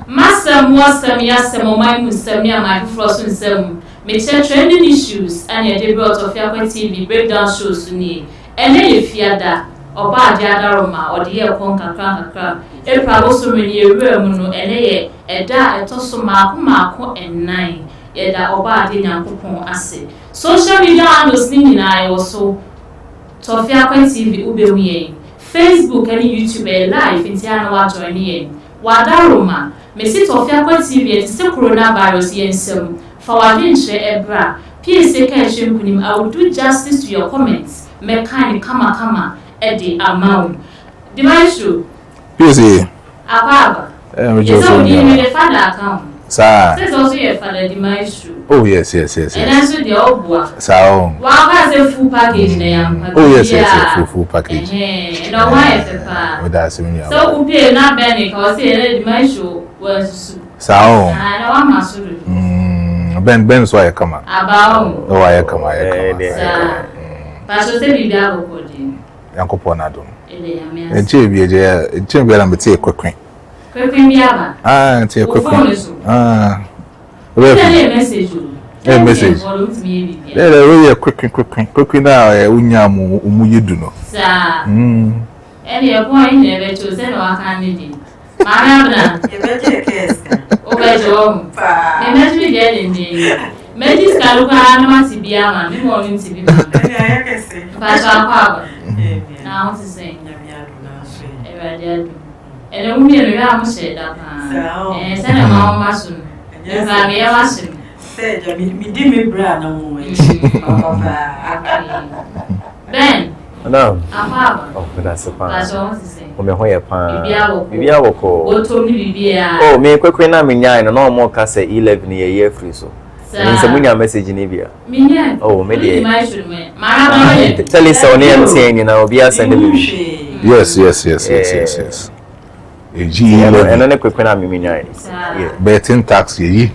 Masam was some yasam or my musamia, my frozen sem. Make trending issues and your debut of Tofiakwa TV breakdown shows to me. And then if you that, or bad yadaroma, or the year conca crank, a also many a room, and a da a tosso marco and 9. Yet that or bad in Yankupon acid. Social media handles Nini I also Tofiakwa TV Ube Facebook and YouTube live in Tiana joining. Wadaroma, Messi Tofiakwa TV and still coronavirus yen for our share ebra. Piese Kaakyire, I will do justice to your comments. Mekani kama Eddie amount. The maestro. Piese. Ababa. Yes, I will give the father account. Sir. Says also your father, the maestro. Oh, yes. And also the old boy. Sir. Wow, has a full package there. Oh, yes, full package. And no wife, papa. That's me. So, who pay not Benny, because the maestro was. Sir. I know I'm a Ben, so I come out. About. Oh, I come out. But so say be there go di. Yanko ponadum. Ele ya Nche na mete kwekwen. Kwekwen bi aba. Nche kwekwen. Message. We kwekwen na unya mu umuyedu no. Sa. Ele e point na be to say no aka ni di. Mara bra. E be je keska. O be jo. Pa. E me bi de ni. Medis kaluka na mati bia ma me mo nti bi ma. Ya kese. Pa so akwa. Na o ti say na bia do na so. E ba dia do. E le mu mi no ya mo she da pa. Se na ma o ma so. E ba me ya wa so. Se ja mi di me bra na mo e. Ben. No. Akwa. Oh, that's a pan. Pa so o ti say. O me ho ye pan. Bibia woko. O to mi bibia. Oh, me kwekwen na me nyai no mo ka say 11 year free so. And some munya message in Ibia. Oh, maybe. Tell us on MTN, you know, be a send me. Yes. A G and then a quick when I'm in yeah. Betting tax ye.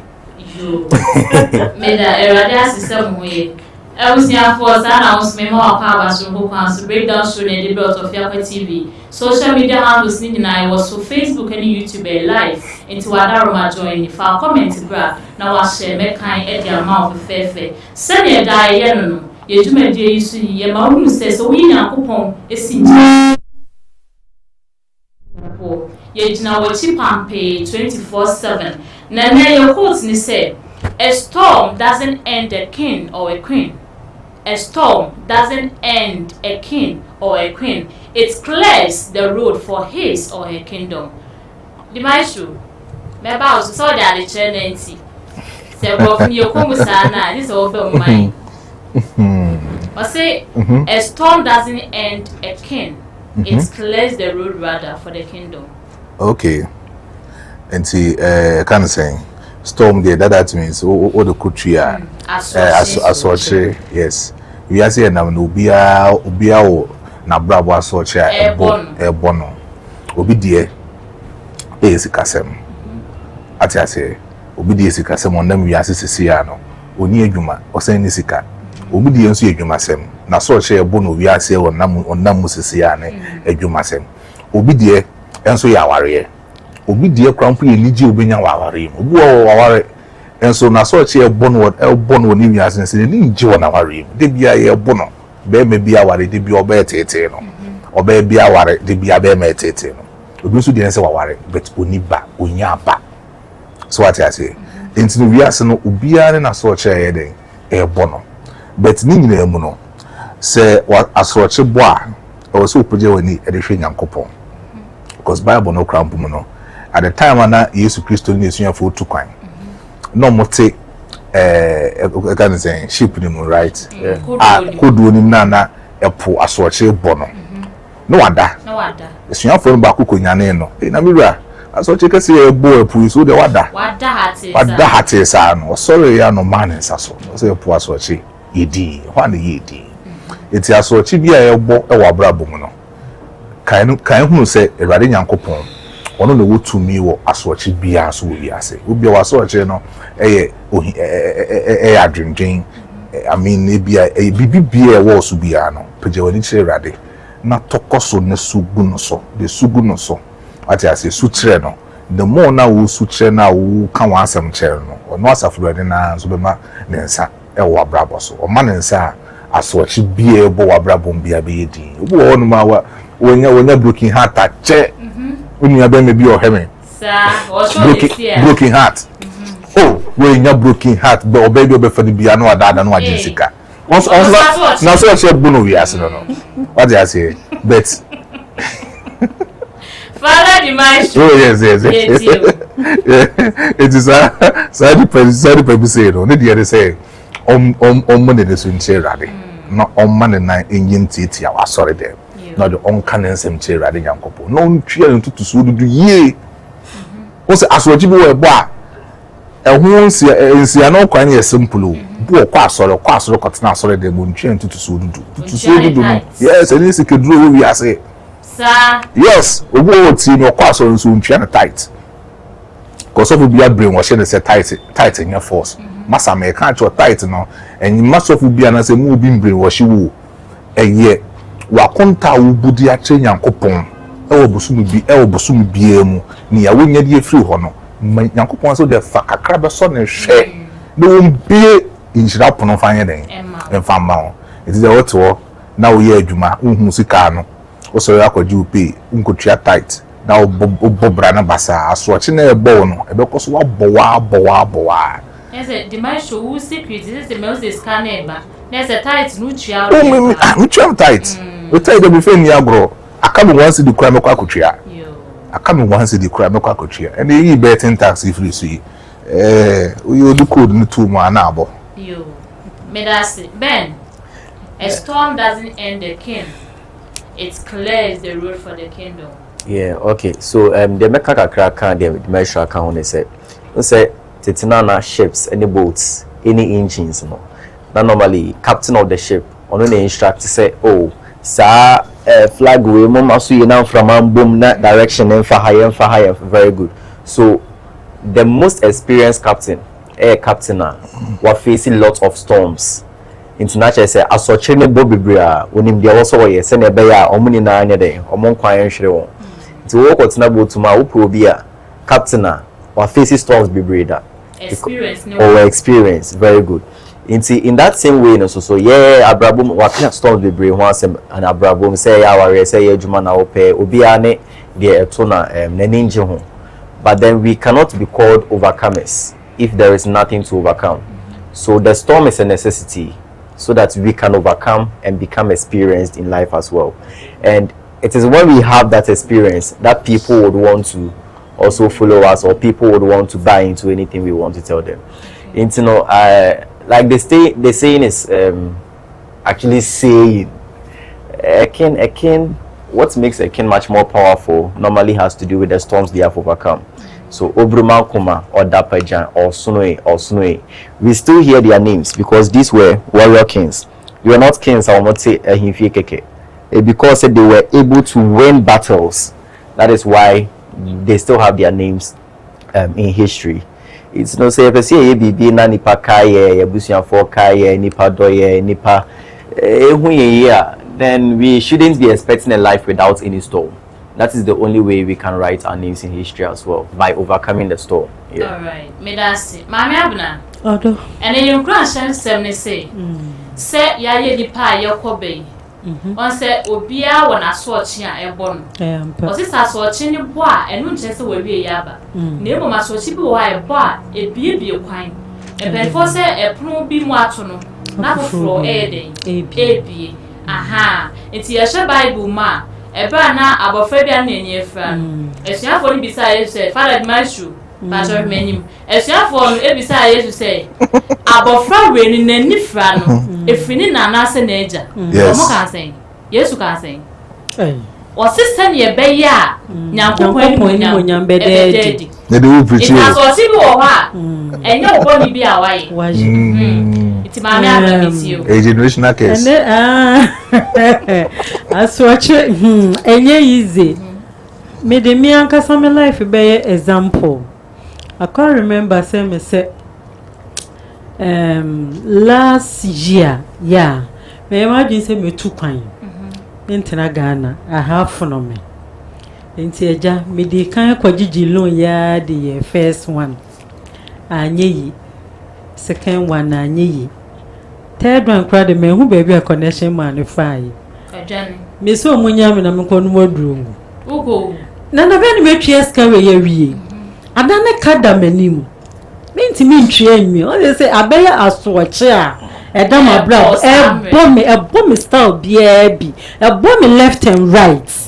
Made a radio system way. I was near for announced me more powers from who breakdown show the debut of Tofiakwa TV. Social media handles Nini I was so Facebook and YouTube live into Wadaroma join if our comment grab now I share make kind at the amount of fair. Send a die yeno. Ye do me dear you see ye maun says so we na coupon is in ye now a chip and pay 24/7. Nana your quotes ni say a storm doesn't end a king or a queen. A storm doesn't end a king or a queen. It clears the road for his or her kingdom. The maestro, my boss saw that the tendency. Say, well, from your comusana, this is over mine. Or say, a storm doesn't end a king. It clears the road rather for the kingdom. Okay. And see, kind of saying, storm there, that means all the country are assorted. Yes. We are saying now, Ubia na brabo assorted a bono. Obi dear, is Cassam. At I say, Obi dear Cassam on them, we are Siciano, or near Juma, or Saint Nisica. Obedience, you masem. Na so share bono, we are say on Namu Siciane, a Jumasem. Obi dear, and so ya warrior. Obi dear crumpy Ligi Ubina Warim, War, and so na so share bono, El Bono, Nivias, and say, Ligi on our rim. They be a bono, bear may be our de be obey or bear be our de be a bear metateno. We do the answer worry, but Uniba, Unyapa. So what I say, into we are no Ubia and a so share a bono. But Nini Muno say what a sort of bois or so project we need edition and coupon. Because Bible no crown pumono. At the time when I used to Christo news for 2 coin. No more take kind of saying ship him right. Could do him nana a poor a sort of bono. No wonder. It's your phone back who no. In a mirror. I saw you see a boy who is with the water. What that is, or sorry, no man is so. Say a poor sort of yedi hwan yedi eti aso chi bia e bo e wa brabo mu no kan hunu se Awurade Nyankopon ono na wotumi wo aso chi bia so wi ase obi wa so chi no eye adwendwen I mean e bia e bibia e wo so bia no pege wani chi Awurade na tokoso ne sugu no so de sugu no so what I say sutre no the more na wo sutre na wo kan wa asem chere no no asafo de na so be ma nensa e wo abrabo so o ma nensa asochi bie bo wa abrabo bia be yedi obo wo no ma wa wonya broken heart a che onua be me bi o heme broken heart oh wonya broken heart be obaby obefani bia no adada no ajinsika once na so che bono wi ase no what do I say but Father the maestro. Oh yes. It is sad people say no. Need you say money the sunche rade. No money na engine titi ya sorry them. No the uncanny sem che rade yankopo. No ntwe ntutu so dudu ye. O se asoji bo e bo a. Ehun nsia no kwan ye simple o. Bo kwa asoro kotena asoro dem ntwe ntutu so dudu. Tutu so dudu no. Yes, any sekeduro we ase. Yes, obo ti no kwaso nso ntwa na tight. Cause of be a brain wash and say tight in your force. Massa me can't your tight no and you must of be an say mu bi brain wash wo. Eye wa konta wo budi a che Nyankopon. E wo bosu bi emu ni ya wonya die free ho no. Nyankopon so de fa kakra be so ne hwe. No won be injira pono fanye den. Emfa ma ho. It is the what na wo ye adwuma unhu sika no. Also yakwaji pay unkotua tight na obobra na basa asochi na ebo no ebekoso wa bowa yes the maestro who secret is the most scanner ba na say tight no tua no tua tight we tight dey be ni agro akamu once the crime kwa kotua akamu once the crime kwa kotua and you betting tax free so you do code no too ma na abo yo me that's Ben a storm doesn't end the king. It clears the road for the kingdom. Yeah, okay. So the meka kakra kan the measure kan on say tetina na ships, any boats, any engines no. Now normally captain of the ship on the instruct say oh sa flag we mama so you now from boom that direction and for higher very good. So the most experienced captain air captain were facing lots of storms. International say asoche ne bo bibria onim dia wo so ye se ne be ya omuni na anya den omon kwan hwere won nti wo kotina botuma wo pro bi a captain wa face storms bibria da experience very good in that same way no so yeah abrabom wa clear storms bibria ho asem and abrabom say ya ware say ya adwuma na wo pe obi a ne de eto na ninje ho but then we cannot be called overcomers if there is nothing to overcome. So the storm is a necessity so that we can overcome and become experienced in life as well. And it is when we have that experience that people would want to also follow us, or people would want to buy into anything we want to tell them. And you know, like the saying is actually saying a king, what makes a king much more powerful normally has to do with the storms they have overcome. So Obruma Kuma or Dapajan or Sunoi, we still hear their names because these were warrior kings. They were not kings, I will not say Keke. Because they were able to win battles. That is why they still have their names in history. It's no say if I say ABB na nipa kaye, Yabusian for kaye, nipa doye, nipa then we shouldn't be expecting a life without any storm. That is the only way we can write our names in history as well, by overcoming the storm. Yeah. All right, me that's it. Mami abuna. Odo. And then you grant say, say ya ye nipa ya kobe. On say obia wana sochi a ebon. O se sa sochi ni bo a enu nche se we wie yaba. Na emo ma sochi bi wo a ebo a ebie kwan. E be for say epru bi mu ato no. Na foforo den. Ebie. Aha. Enti ya she Bible ma. Eba na abofra bia na enye fra no esuafo ni bisa Yesu say Father my shoe pastor menim esuafo no ebisa Yesu say abofra we ni nani fra no efini na na se na eja omo kan sen Yesu kan sen o system ye be ya Nyankopon ni monyam be dedi na de wo preach ita so si bi wo ha enye obo ni bi a waye iti ma me abetio a generational case as watch enye easy me de me ankasa me life be example. I can't remember say me say last year me imagine say me 2 kwan intena Ghana I have for me Enti eja me di kan kwagigi loan ya the first one. Anye yi. Second one anye yi. Third one crowd me hu baby a connection man fine. Ajani. Me so munya me na me kono modrum. Ugo. Na na be ni metwe ska we ya wie. Adane kada manim. Me ntimi ntwe anwi. O dey say abeya asoche a edam abra e me style bia bi. E me left and right.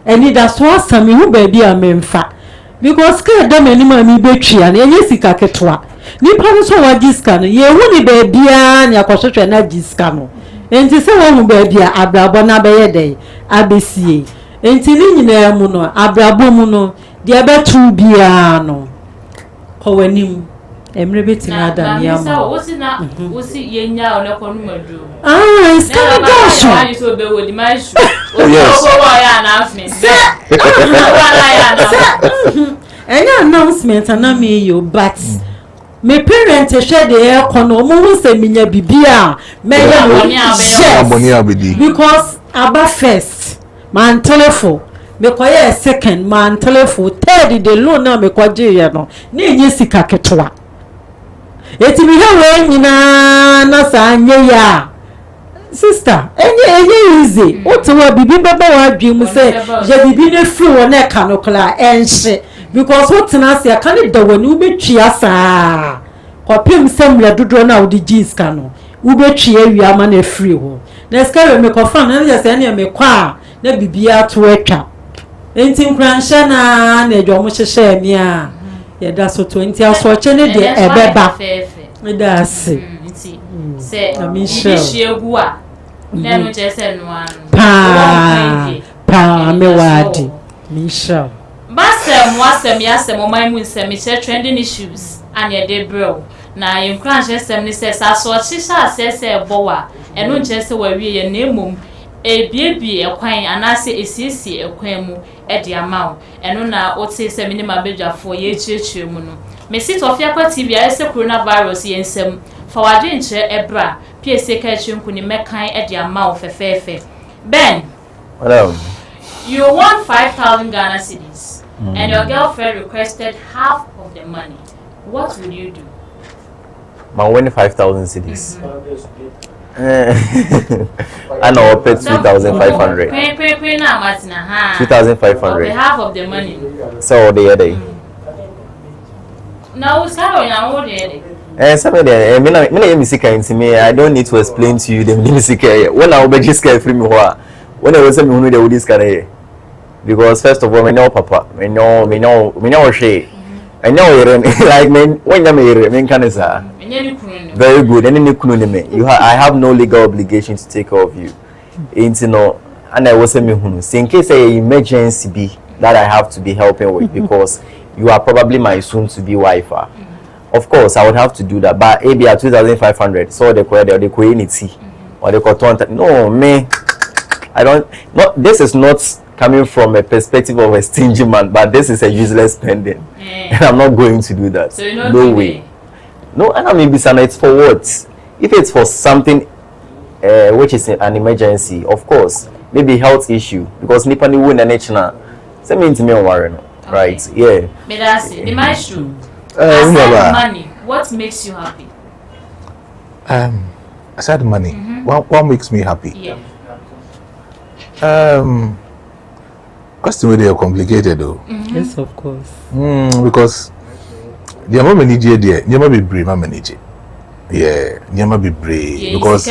Eni da so asami hu baby a memfa. Because ka edam anim a mi betwe an enye sika ketwa. Nipa no so wa giska no ye hu ni baby a na akosotwe na giska no. Enti se wo hu baby a abrabo na beye dey abesie. Enti ni nyina mu no abrabo mu no de betu bia no kowanim emre betina adam ya ma wosi yenya ole konu madu it's coming down you so be with my shoe yes any announcement na me you but me parent share the air kono mo hu se minya bibia me ya because aba first man telephone me koye second man telephone third the loan na me kwaje ye no na enye sika ketwa eti mi hawe nyina na sa anye ya sister enye easy otuwa bibi baba wa adwem se je bibi ne free won e ka no kla enhye because what na se aka ne dawani ubetwia saa kopim semle dodo na odi jiska no ubetwia wi ama na free ho na skare me kofa na je se na me kwa na bibia to atwa enti nkranhye na edwo mo hyehye mi a ye da so 20 aso che ne de ebeba me da se enti se bibi egu a na no che se no pa me wadi Michelle wasem yasem o mai mun se me trending issues anya de bro na ye nkranhye sem ni se sa so hyehye asese ebowa eno nche se wa wie ye na emom ebiebie ekwan anase esiesie ekwan mu ede amawo eno na ote se minima bedwafo ye chiechie mu no mesi Tofiakwa TV ase coronavirus ye nsem fa wade nche ebra Piese Kaakyire nkuni mekan ede amawo fefefe Ben hello you won 5,000 Ghana cedis and your girlfriend requested half of the money, what will you do? I win 5,000 cedis. I know pay 2,500. 2,500. Half of the money. So the other. Now sorry, now what the I don't need to explain to you the music. When I will just get free me when I was saying who know this kind because first of all, we know papa, we know she. I know like men when you mean can very good. I have no legal obligation to take care of you. And I was saying in case an emergency be that I have to be helping with because you are probably my soon to be wife. Of course, I would have to do that. But maybe at 2,500, so the quality or the cotton. No, me, I don't. Not this is not coming from a perspective of a stingy man, but this is a useless spending, and I'm not going to do that. So you're not no way. No, and I mean, it's for what? If it's for something which is an emergency, of course, maybe health issue because nipani win an nature. Say me into me on warren, right? Yeah. But that's it. The maestro. Aside money, what makes you happy? Aside money, what makes me happy? Yeah. Question really complicated though. Yes, of course. Because the mama need you there. You must be brave, mama need you. Yeah, you must be brave because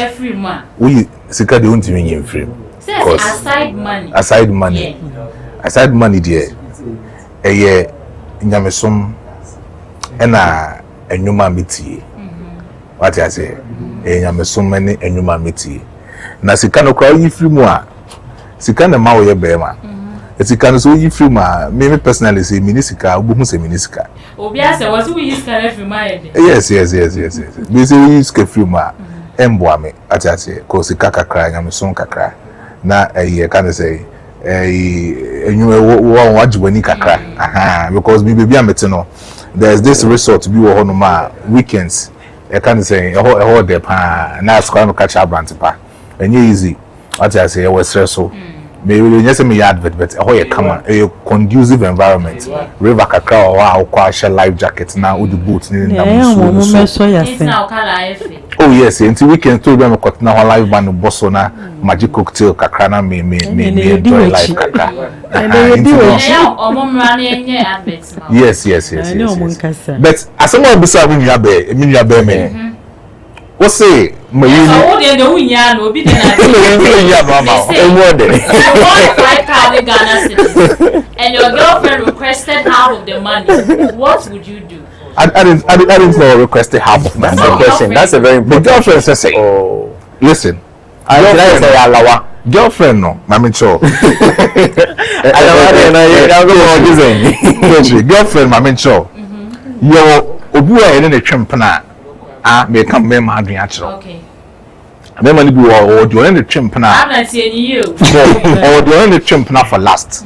we sika the only thing in free. Aside money. Aside money there. Yeah, nyamesom ena enyuma miti. What I say? Nyamesom ene enyuma miti. Na sika no kwa yi free mu a sika na ma wo ye bema. Sika no so yi free ma me personally say minisika obuhu say minisika. Obi ase was we use can free ma ye. Yes. We say we use free ma emboa me ati say ko sika kakra nyamesom kakra na can say enyuma wo wajwani kakra because me baby amete no there's this resort bi wo hono ma weekends can say e de pa na askwa no catch brand pa enye easy ati say we stress so Maybe yes, me advert, but a come a conducive environment. River kakra or our share life jacket now with the boots. Oh yes, until we can tell them got now live band Bosona magic cocktail kakrana me enjoy life kakra. Yes. But as someone beside me, you me. What say? My and your girlfriend requested half of the money. What would you do? I didn't know requested half of my money. That's a very important. The girlfriend says, "Oh, listen, girlfriend, no, I'm sure. Girlfriend, I'm sure. Your obuwa in the champana. May come me my drink actually. Okay. Then money be or do you the champana? I'm not seeing you. Or do you the champana for last?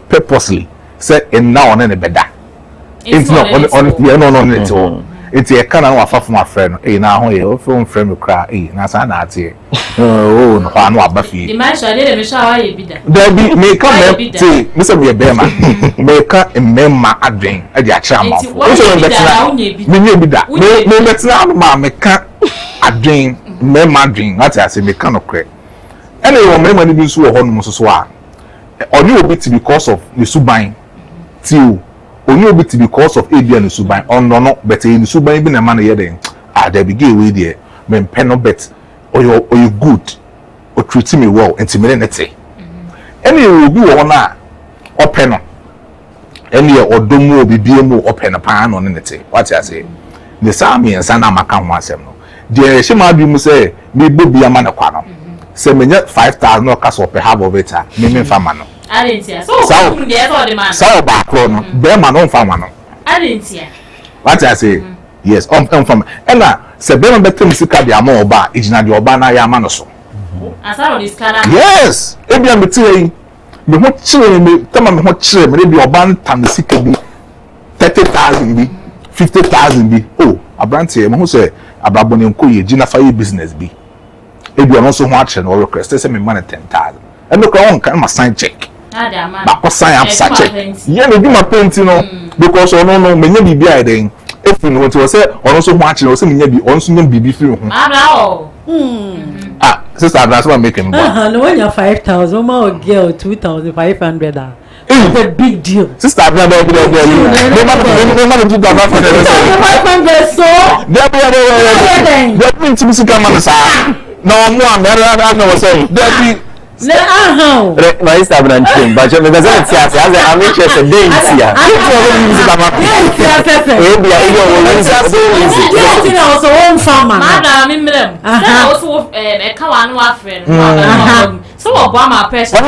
Purposely say and now on any better. It's not on it all. It's a kind of offer from my friend. Now your phone friend will cry. Now I'm not here. Oh, no, I'm not Buffy. The man shall let me shower you be there. There be may come say, Mr. Be a bearman. May come and memma a drink at your charm. Me be that. No, that's not mamma can't a drink, memma drink. That's as a mechanic crate. Anyway, my money be so almost or you will be because of the subine till. Only a bit because of Adrian Subai on no, but in Subai been a man here then. There be gay with there, men pen no bet, or you good, or treating me well, intimidate. Any will be on or pen any or domo be BMO or pen a pan on it. What I say? The Sami and Sana Macan was him. Dear Shima Bimu say, me be a man of Quano. Say me 5,000 no castle per half of it, me famano. I didn't hear. So, the man. So back on, bear man on farmer. I didn't hear. What I say? Yes, on from Ella, say, better better music at the amor bar, is not your banner yamanoso. As I this canal. Yes, if you are between me, what children me, tell me what children, maybe your band time the sick be 30,000 be 50,000 be. Oh, a brand here, who say, a baboni and coy, Gina for your business be. If you are also watching or request, they send me money 10,000. And look on, can sign check. But sign up such a yeah, me do my painting because no, many be behind. If you want to say, or also watching, or something be also be through. Sister, that's what making. No, when you're 5,000, my girl 2,500. It's a big deal. Sister, I'm not going to do that. 500, so that means to come on. No, I'm not saying that. My Instagram team, but you're I'm interested in here. Also one farmer. Also a Kawan friend. So Obama person.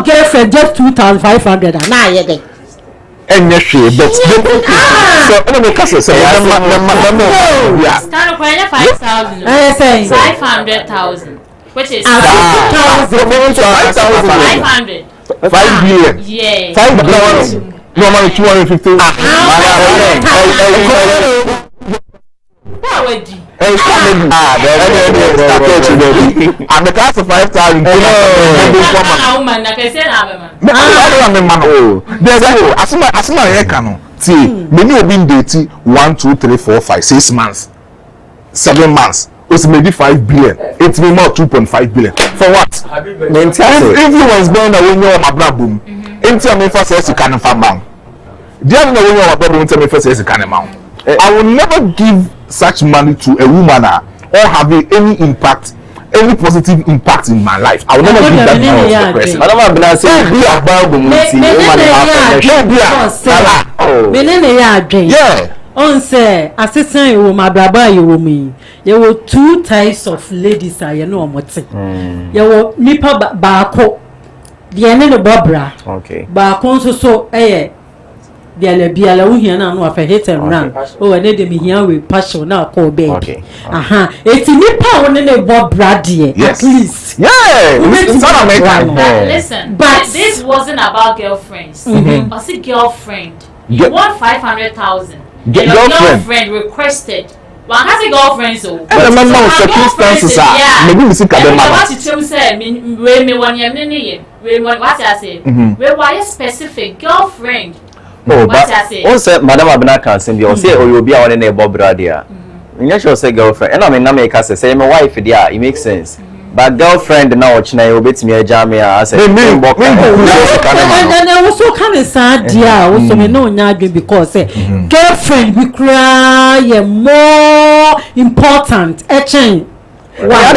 Girlfriend just 2,500 and now you're and yes, but so anyway, Castle say, yeah, 5,000. 500,000, which is 500. 5 billion. Yeah. 5 billion. Normally 250. I'm the class of 5,000. There's as my canon. See, many have been dating 1, 2, 3, 4, 5, 6 months, 7 months. It's maybe 5 billion. It's maybe more 2.5 billion. For what? If you was born away near my boom, into me first says you can't find bank. Do you know when you are born into me first says you can't amount? I will never give such money to a woman or having any impact, any positive impact in my life. I will never give that money to the person. I don't know say be about the yeah. On say assistant you my brother you me. There were 2 types of ladies I know what say. There were nipa baako. The ene no bobra. Okay. Baako so Biala biala uhiana no afa hit and run. Oh, I need me here with passion now call baby. Okay. Aha. It's nipa one ne Bob Brady at least. Yeah. It's not American. Listen, but this wasn't about girlfriends. I said girlfriend. You want 500,000. Your girlfriend requested. One has a girlfriend, so. And remember circumstances are. Maybe we see Kadema. What you say? Me one year, we what I say. We why specific girlfriend. Oh, but also, Madam Abena can send you. Say, oh, you'll be on a Bob Radia. You should say girlfriend. And I mean, Nameka say, my wife, yeah, it makes sense. But girlfriend now, China, you bet me a jamia. I said, and I was so kind of sad, dear. Also, me no nyagi because girlfriend we cry more important. Etching. Why?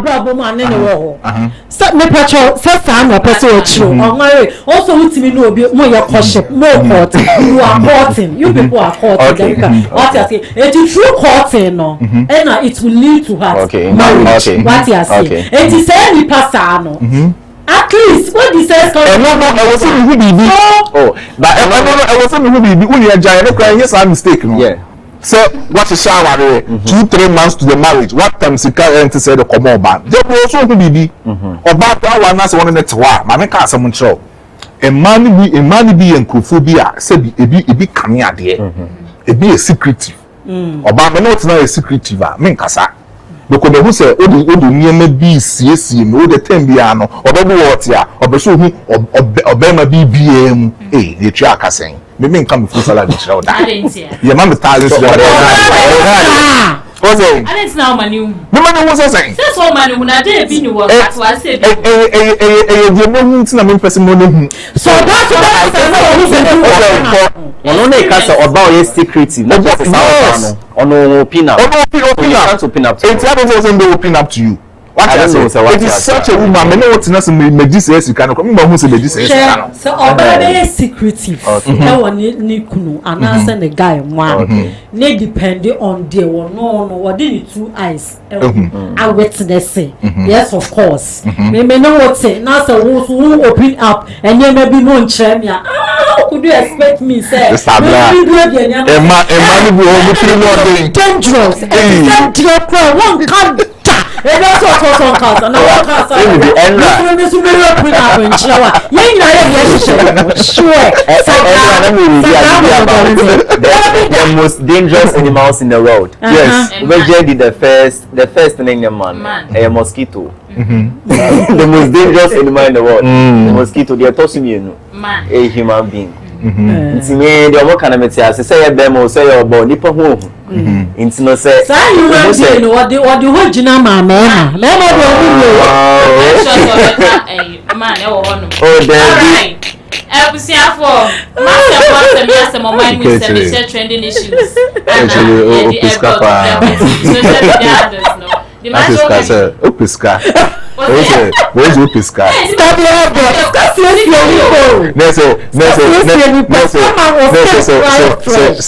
Bravo man anyway. So me petrol so far no person true. Also with me no be more your courtship, more court. You are courting. You people are courting. What you say? It is true courting no. And it will lead to heart marriage. What you say? It is any pastor no. At least what this says no, I was saying who be. Oh, but I was saying who be. Only a giant crying. Yes, I'm mistaken. Yeah. So what is shower 2-3 months to the marriage? What time Sika enter say the come on back? They will also be about one as one net wa. Mama can't someone show. A man be and kuphobia said it be coming out there. It be a secretive. Obama not a secretive. Men kasa. Because who say odu near be CSC no the tembiano or baby water or beso who or bema BBM the track saying. Me mean come full salary show that. Your mama tells you. What's it? And it's now money. No money was saying. That's all money when I did be you work. That's what I said. You know, person money. So that's what I said. No, no, cancer about your secretive. Not just open up. Open up. It's not open up to you. What I know, it is such a woman. I know what's not some medicine. You cannot come who say medicine. So, very secretive. I want Nikunu and answer the guy. One, they depend on the one. No, what did it 2 eyes? I witness say yes, of course. May know what say. Now, so who open up and there may be no champion. How could you expect me say? Dangerous. One can't. And that's what on cars and our cars are in the end. The most dangerous animals in the world. Yes. Virgin did the first thing in man, a mosquito. The most dangerous animal in the world. The mosquito, they are tossing you, a human being. It's me, the other kind of material. Say a demo, say your body per home. It's no say. You know what the whole Gina man. Oh, there. Master trending issues. Where's Upiska?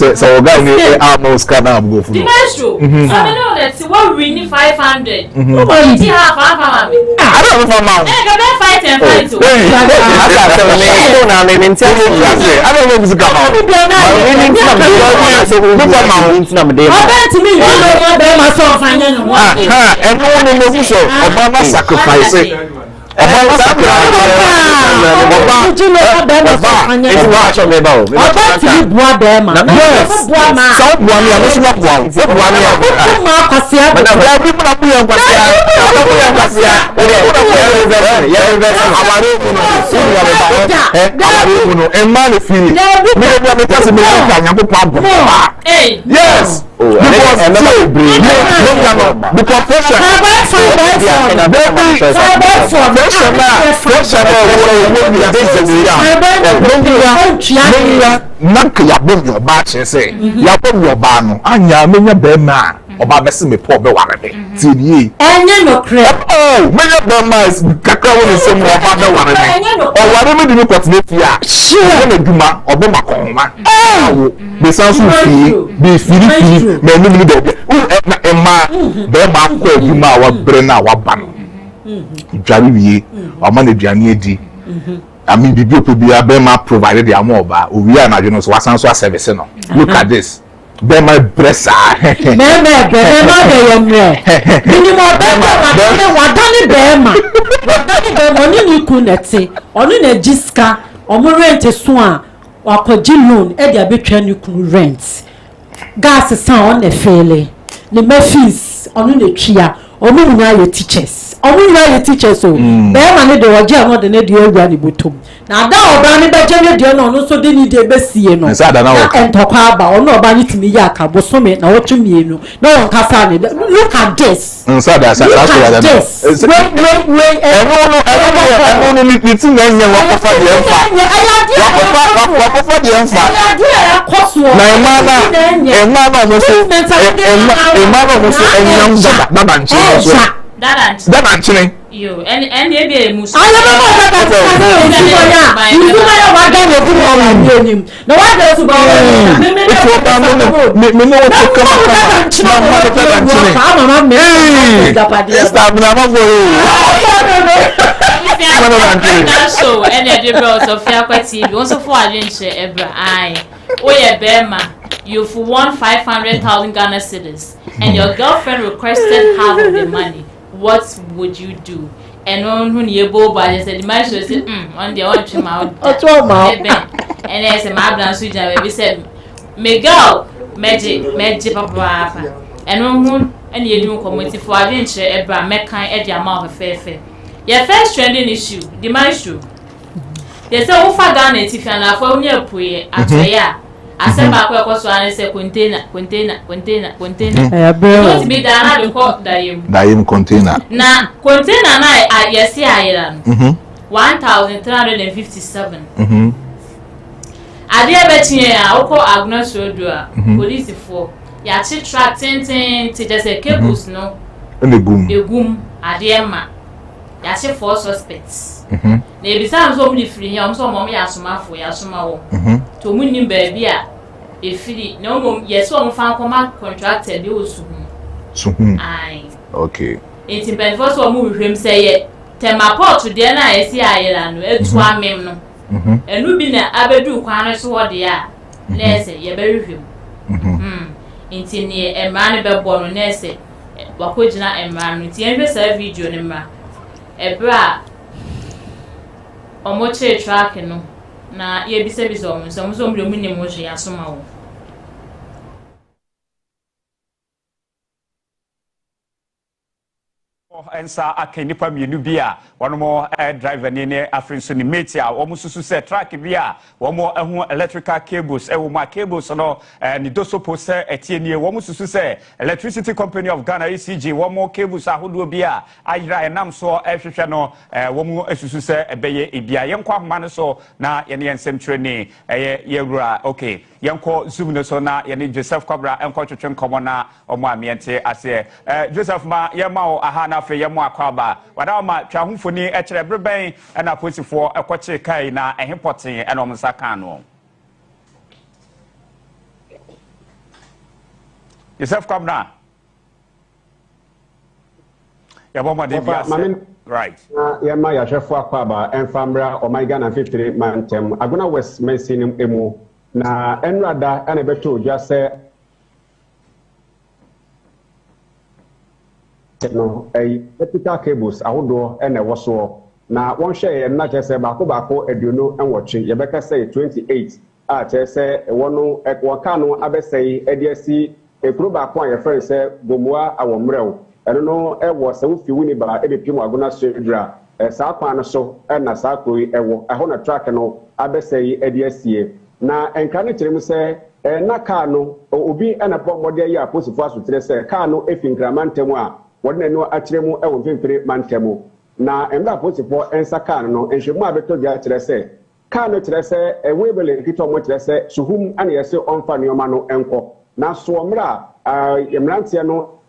So guy almost can go for the maestro. I know that what we need 500. I don't know yes. Nanka ya bom your batch say ya bom your ba no anya menya be ma oba besi me po be ware me ti ni enye no kre oh me be mas kakra won se mo oba be ware me o ware me di me kwatne fia sure na duma obo makonma be sansu fi be firi me no ni be emma be ma ko duma wa bre na wa ba no dware wie o ma na duane edi I mean, the people be provided the amount of we are not, you know, so what's answer service. No, look at this. Be my breast. Be my teachers so beema ne de oje an de ne de awura ne botom na da oba ne be je ne de no so de ni de be sie no na entokwa aba ono oba ne timi ya ka bosome na wotumienu na won kasa ne look at this nsa da sa so da wait no ni ti na nya wakofa de emfa wakofa de emfa na emma no so enyam baba nchi so that actually you and maybe musu I don't so and Tofiakwa TV also for you've won 500,000 Ghana cedis and your girlfriend requested half of the money. What would you do? And when you both by said the man should say, on the one trim out. And as a madam sweet baby said, Miguel, magic papa. And when and you do community for adventure, Ebra, make kind at the amount of fair. Your first trending issue, the maestro. There's a whole far down it if you're not for near Puy at Faya. I said, my question and say, container. Don't be done, I call Daim container. Now, container I yes, island 1,357. I dear betting, I'll call Agnes Rodua, police for Yachi track 10 to just a cables, no, and the goom, I dear ma. Yachi 4 suspects. They be so many free, I'm so mommy asuma for Yasuma. To win baby, if he no, yes, one found command contracted you soon. Aye, okay. It's in bed first one move him say, tell my pot to dinner, I see Ireland, it's one mem. And we been abedu quana so what they are. Let's say, you bury him. Into near a man about born, Nesse, Wakujina and man, it's the end of video number. A bra. Omoche track no na ye bi se bi so so mre mu ni mo hwe asoma wo ensa akenipa mienu bia wono driver ne afrin so ni mate a wo mususu se track bia wo mo ehu electrical cables e wo ma cables no ni dosopo se etienie wo mususu se Electricity Company of Ghana ECG wo mo cables ahodo bia ayira enam so ehwehwe no wo mo esusu se ebeye ebia yenkwa homa no so na ye ne ensem training yewura okay yenko zoom no so na ye ne Joseph Kobra enko twetwe komo na omo amiente ase Joseph ma ye ma o aha na fe ye mo akwaba wada ma twahumfoni ekere breben na posifo ekoche kai na ehimpoten ena omsa kan no Joseph Kobra ya bomba de bia right ya ma ya hwefo akwaba enfamra omaiga na 53 mantem aguna west mensinim emu na enrada ena beto dwa se no electrical cables ahodo ena woso na won hwe na chese baako aduonu enwoche ye beka say 28 a chese wono ekwaka no abesei ediasi ekuru baako a ye friend say gomua awomrew eno no ewo se wo fi wuni ba ebepim agona sedra saa kwan no so na saa koi ewo eho na track no abesei ediasie na enka ne kyerem se na car no obi na po model ya posifo asotre se car no efinkramantam a wodne no akyeremu ewo mfimfire mantemu na emda posifo ensa car no enhwemu abeto dia kyerɛ se car no kyerɛ se ewebele kito mo kyerɛ se suhum ana yɛse onfa neoma no enko na so omra Emrantia no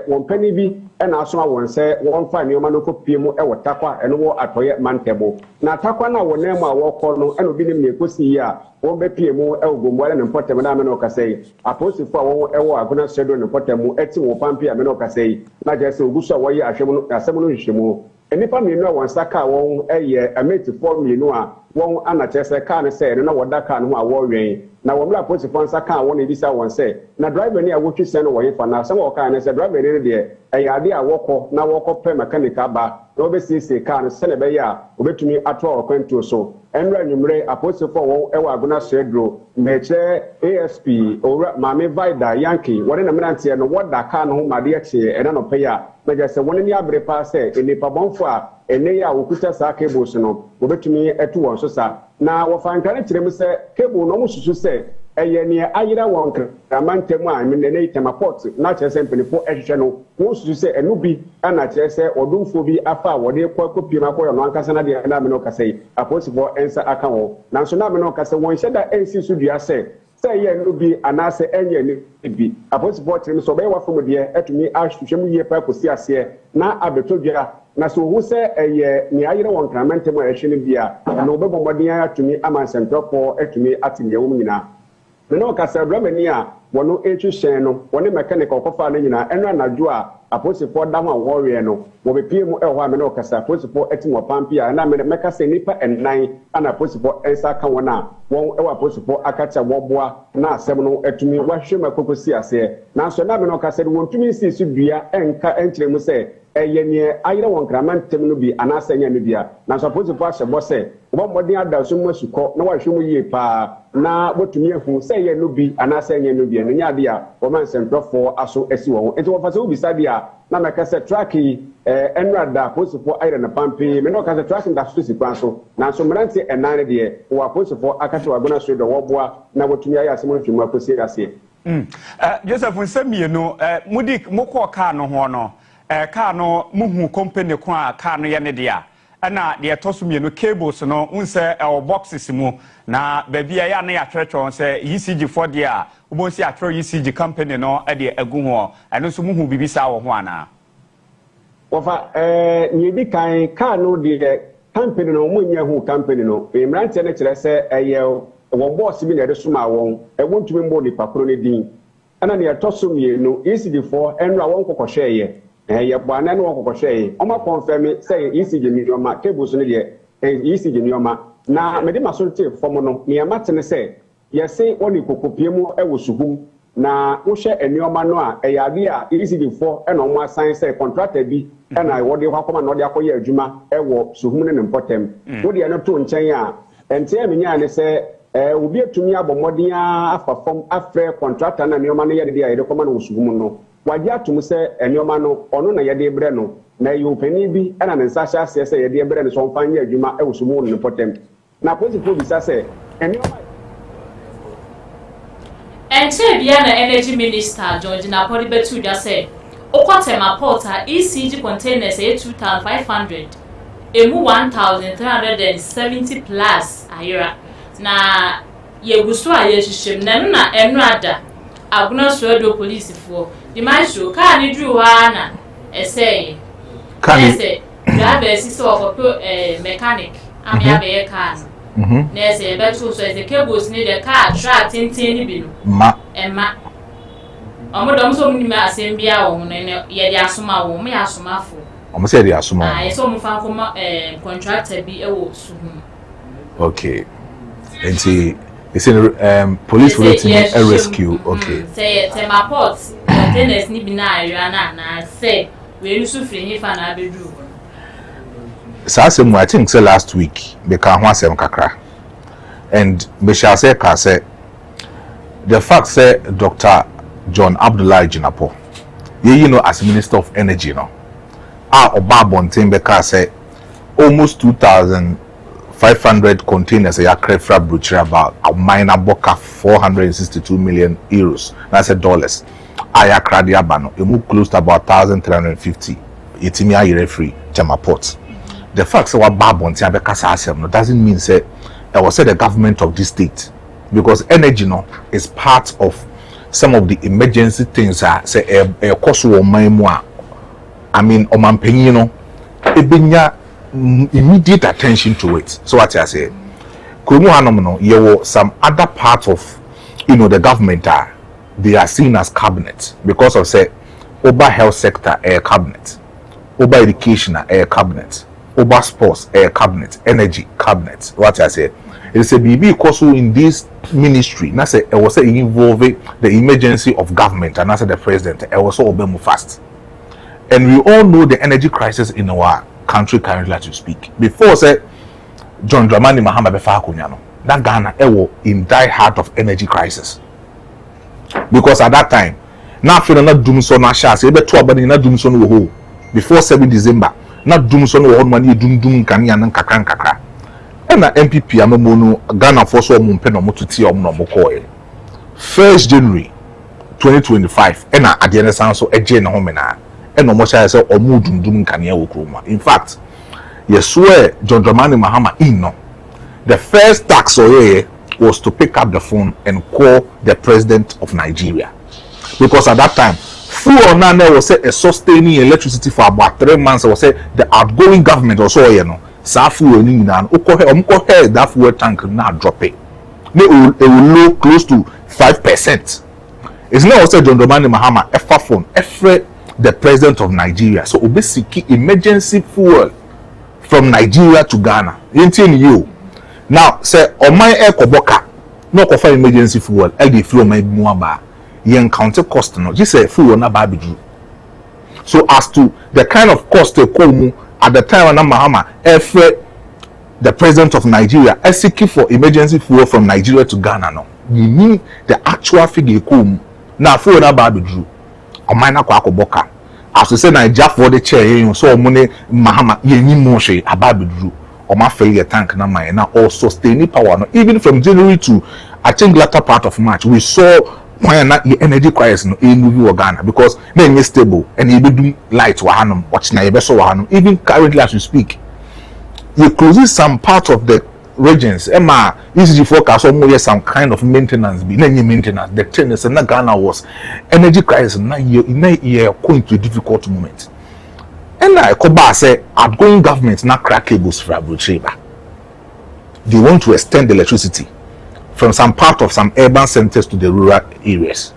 one penny be and also one say one fine your man ko piemu e watakwa and wo atoye mantebo na takwa na wo name a wo call no and obi ne mekosi ya wo be piemu e ogombo na mpotem na me no kasei aposifo a wo e wo agona shedo ne mpotem eti wo pampi a me no kasei na je se oguso wo ye ahwem no asem no hwehwemu enipa mienu a won saka won eye ametifo mienu a won anachese ka ne se na wo daka no a wo wen na wo mla posifo saka won e bisa won se na driver ni a wo twise no wo ye fa na se wo ka ne se driver ni de ade a wokọ na wokọ pe mechanical ba na obesisi ka no se ne be ya obetumi ato okwanto so enra nwumre aposifo won e wa agona shedro meche ASP owra mame vida yankee wone na menantie no woda ka no made ache ena no pe ya meje se wone ni abre pa se enipa bonfo a ene ya okuta sa cables no obetumi etu won so sa na wo fa nkane kirem se cable no mususu se eye ne ayira won kramantemu a me ne temaport na chese mpenifo ehwehwe no wo susu se enu bi ana chese odumfo bi afa wode kwakopi ma ko no ankasa na de na me no kasei aposifo ensa aka wo na so na me no kasa won hyeda ensi su dua se ye enu bi anase enye ni bi aposifo tirim so be wafo de etumi ahwehwem yie pa kosi ase na abetodua na so hu se eye ne ayira won kramantemu a ehwe ne bia na obebo modin atumi amansentofo etumi atinye wo nyina no kasa bramani a wono echu hyen no woni mechanical kofa no nyina eno anadwo a aposifo da ho a worwe no wo bepie mu ehwa me no kasa aposifo etimo pampi a na me mekasa nipa ennan ana aposifo ensa ka wona won ewa aposifo akacha woboa na asem no etumi wahwe makokosi ase na so na me no kasa won tumi si su dua enka enkire mu se eye ne ayira won kramantem no bi anasa nya no bia na so aposifo ahyebo se wo modin ada so mu suko na wahwe mu yie pa na wotumi ehu se ye no bi anasa nya no bia no nya de a wo man sentrofo aso esi wo enti wo fa se wo bisa bia na meka se tracki enrada aposifo ayira na pampi me no ka se tracking da so si kwan so na so mranti enane de wo aposifo akache wagona so do woboa na wotumi ayi asemo ntwemu akosi ase Joseph nsemienu mudik mokọ ka no ho no ka no muhu company ko a ka no ye ne dia na de etosumienu cables no unse boxes mu na bebia ya na ya twetwo se ECG for dia ubonsi atro ECG company no de agu ho eno so muhu bibisa wo ho ana wofa nyedi kan ka no de company no munya hu company no emrante ne kire se eye wo boss bi na de suma won wontumi mbo ni papro ne din ana ne etosumienu ECG for enra won kokohwe ye bwana no kokohwe o ma confirm say ECG ni oma cables no de ECG ni oma na me de masonte form no ne amatene say ye say oni kokopie mu e wo suhum na wo hwe enioma no a eyade a ECD4 e no mo asan say contractor bi e na wo de kwakoma no de akoye adwuma e wo suhum ne mpotem wo de no to nchen a ente e menya ne say obi atumi abomodin afa form afre contractor na enioma no ye de ye de koma no suhum no waje atum say enioma no ono na ye de bre no na yo pani bi e na ne nsa hya say ye de bre no so mfanye adwuma e wo suhum ne mpotem na positive bisa say enioma Enche bia na energy minister George na pori betu dia say okwatema porta ECG containers 2500 emu 1370 plus ayira na yeguso ayehihim na enrada aguna so police for the macho ka ni dru ha na esey ka ni say driver siso okopo mechanic amia be car na say betu so the cables ni the car track tintin ni bi no ma emma omodom so mu ni ma asembia wo no ye de asoma wo me asomafo omo say de asoma ah so mu fa koma contractor bi e wo suhum okay enti it's in police relating a rescue okay say tema port containers ni bi na ayra na say we nu so free ni fa na bedu I think say last week be ka ho asem kakra and be shall say ka say the fact say Dr. John Abdullah Jinapo you know as Minister of Energy no oba bonten be ka say almost 2,500 containers ya crefra brochure about a minor boka 462 million euros that's dollars aya kradi abano e move close to about 1,350 itimi ayire free Jama Port. The fact that what Babonti Abekasa asem no doesn't mean say I was the government of this state because energy no is part of some of the emergency things are say a cost of my moi. I mean, Oman Ebinya immediate attention to it. So what I say, you were some other part of the government they are seen as cabinet because of say over health sector cabinet, over education cabinet, over sports cabinet, energy cabinet. What I say, it's a BB also in this ministry. Now say it was involving the emergency of government and also the president. It was all move fast. And we all know the energy crisis in our country currently as we speak. Before say John Dramani Mahama befa akunyano, that Ghana was in die heart of energy crisis. Because at that time, now feel not doom so na shas, ebe to abani na doom so no ho. Before 7 December, not doom so no ho money doom kani anan kakra. And na MPP amemo Ghana for so mo mpe no motuti om no mokoe. 1st January 2025, and na ade ne san so eje ne ho mena. And no more say omu dum kania wokroma. In fact, you swear John Dramani Mahama no. The first tax was to pick up the phone and call the president of Nigeria. Because at that time, full or none was a sustaining electricity for about 3 months. Was say the outgoing government also Safu and that fuel tank now drop it. They will low close to 5%. It's not also John Dramani Mahama phone the president of Nigeria. So obesiki emergency fuel from Nigeria to Ghana. You now say on my air koboka no offer emergency fuel LD flow my muaba yen counter cost no just say fuel na babiju. So as to the kind of cost they come at the time when Mahama the president of Nigeria seeking for emergency fuel from Nigeria to Ghana no. You mean the actual figure come now fuel na babiju. Omina kwa koboka as we say Nigeria for the chair so money Mahama yeni moshe ababidru oma failure tank na mine now or sustaining power no even from January to I think latter part of March we saw why not the energy crisis no in movie Ghana because na stable and you do light wa hanum watch na yebeso wa hanum even currently as we speak you close some part of the regions Emma ECG forecast almost some kind of maintenance be maintenance the thing is na Ghana was energy crisis na year going to a difficult moment and I koba say outgoing government na crack cables for Abuja. They want to extend the electricity from some part of some urban centers to the rural areas.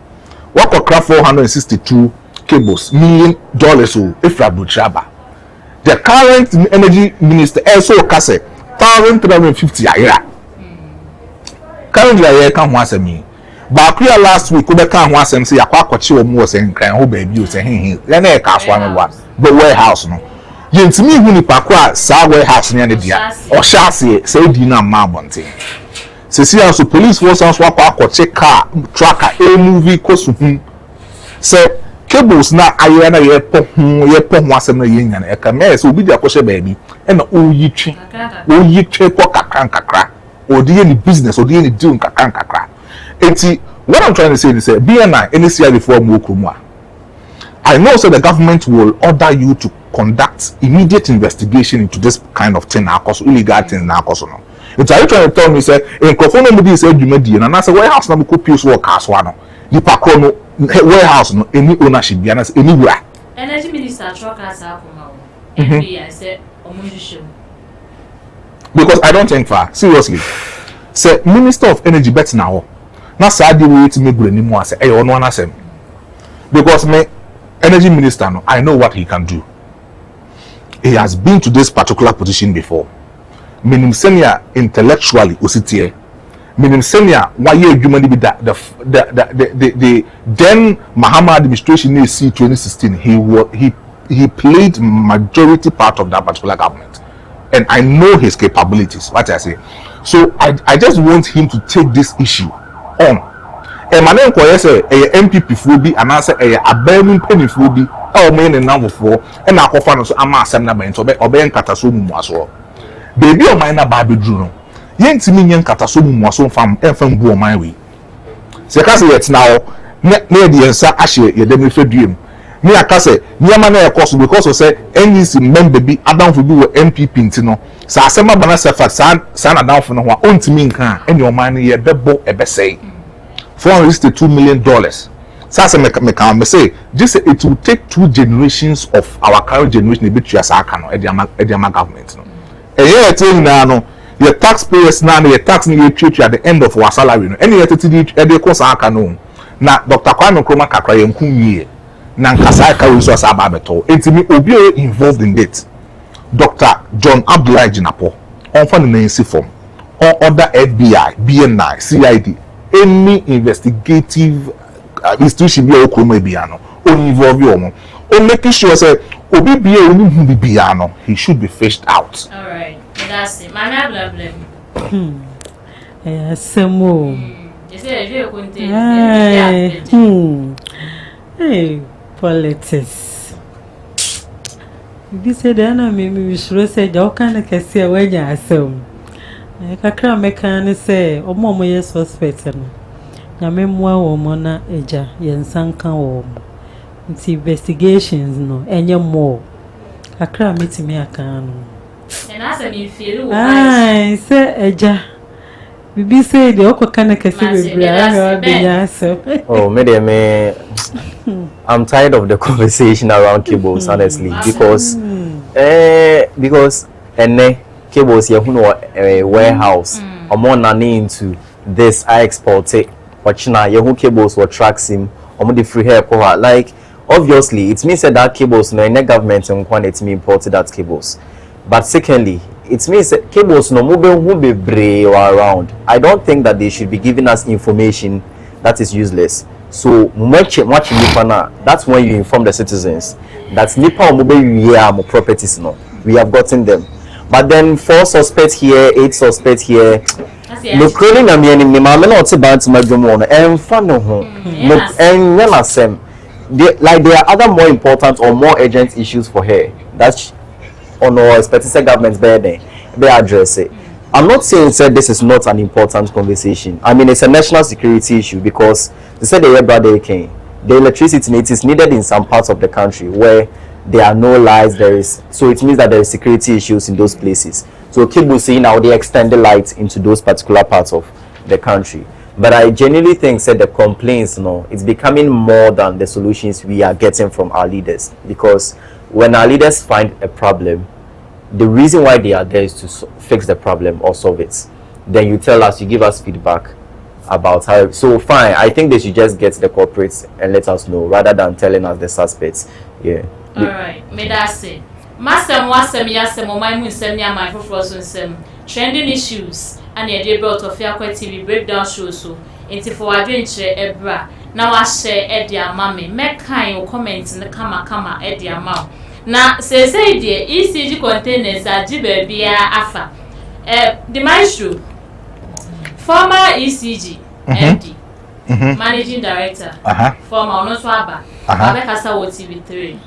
What could craft $462 cables $1 million if Abuja. The current energy minister also kase 1,350 a year. Currently, I can't want me. But last week, we can't want them say, I quite sure more saying, crying, who baby, you say, then I can't one the warehouse. No, you to me, when you pack sa warehouse near the dia or chassis, say, Dina Marbonte. See, also police force on swap or check car, tracker, a movie, costume. Say, cables now, I am a pong was a yin and a camera, so be the kosher baby, and oh, ye cheap kakra, or the any business, or the any doing kakra. And see, what I'm trying to say is, BNI, any CI before Mukumwa. I know so the government will order you to conduct immediate investigation into this kind of thing, illegal things now. It's are you trying to tell me, say, in Kofono said you made and I said, warehouse number could piece work as one. The Pacono warehouse, no, any ownership, anywhere. Energy Minister truck as I said, because I don't think far, seriously. Say, Minister of Energy bet now. Now, sad the way to make good anymore. Say, hey, on one asem. Because me, Energy Minister, no, I know what he can do. He has been to this particular position before. Minim senior intellectually usitie. Minim senior why you human be that the then Mahama administration in 2016 he played majority part of that particular government, and I know his capabilities. What I say, so I just want him to take this issue on. And my name say a MPP will be and answer a burning penny will be our main and number 4 and I offer so I'm a seminar to obey Katasum as well. Baby of mine, Baby Juno. Yen Timinian Katasum was so from FM Boom my way. Secasi yet now, near the answer, Ashe, your demi dream. Me a case, near my course because of say, NDC member be Adam for you MPP Intino. So I send my banana fat, son, down for no one to me, and your money, a bebo, a bessay. $462 million. Sasa me say just it will take 2 generations of our current generation bit to asaka no ediama government no. Eye etin na no your taxpayers na your tax ni treat at the end of our salary no. Any etiti ede ko saka no. Na Dr. Kwame Nkrumah kakra yenku yie. Na nkasa ka resource aba beto. Entimi obi involved in it. Dr. John Abdullahi Jinapo on fund the NC form on other FBI, BNI, CID, any investigative institution be okuma biano on involve you on making sure say obi be only biano he should be fished out. All right, that's it. My problem. Semo. You say you continue. Hey, politics. This said, "Anna, maybe should say, how can I say when you are so? I can't make any say, or more yes suspect. Na memoir woman, Eja, Yansanka, or investigations, no, any more. I can't meet me, I can. And as I mean, feel I say, Eja. We say the Oko Kanaka Oh, maybe I'm tired of the conversation around cables, honestly, because cables here who a warehouse or more nanny into this I export it. Watching your cables what tracks him or the free hair like obviously it means that cables no in government and quantity imported that cables. But secondly, it means that cables no mobile will be brave or around. I don't think that they should be giving us information that is useless. So much nipa, that's when you inform the citizens that nipa mobile more properties no. We have gotten them. But then 4 suspects here, 8 suspects here. No crawling na me mama na oti ban ma dwomo no emfa no ho. No enya na sem. Like there are other more important or more urgent issues for her. That's on our expected government's burden. They address it. I'm not saying that this is not an important conversation. I mean, it's a national security issue because they said the electricity need is needed in some parts of the country where there are no lights. So it means that there is security issues in those places. So keep saying now they extend the lights into those particular parts of the country. But I genuinely think that the complaints, it's becoming more than the solutions we are getting from our leaders. Because when our leaders find a problem, the reason why they are there is to fix the problem or solve it. Then you tell us, you give us feedback about how. So fine, I think they should just get the corporates and let us know rather than telling us the suspects. Yeah. All right. May that say, Master Mwasem Yasem or my Musem my frozen trending issues and the idea about Tofiakwa TV breakdown show so into for adventure ebra. Now I share Edia Mammy, make kind comments in the kama Edia Mam. Now say the ECG containers are Jibebia Afa. The maestro, former ECG MD, managing director, former Onoswaba, Abekasa TV3.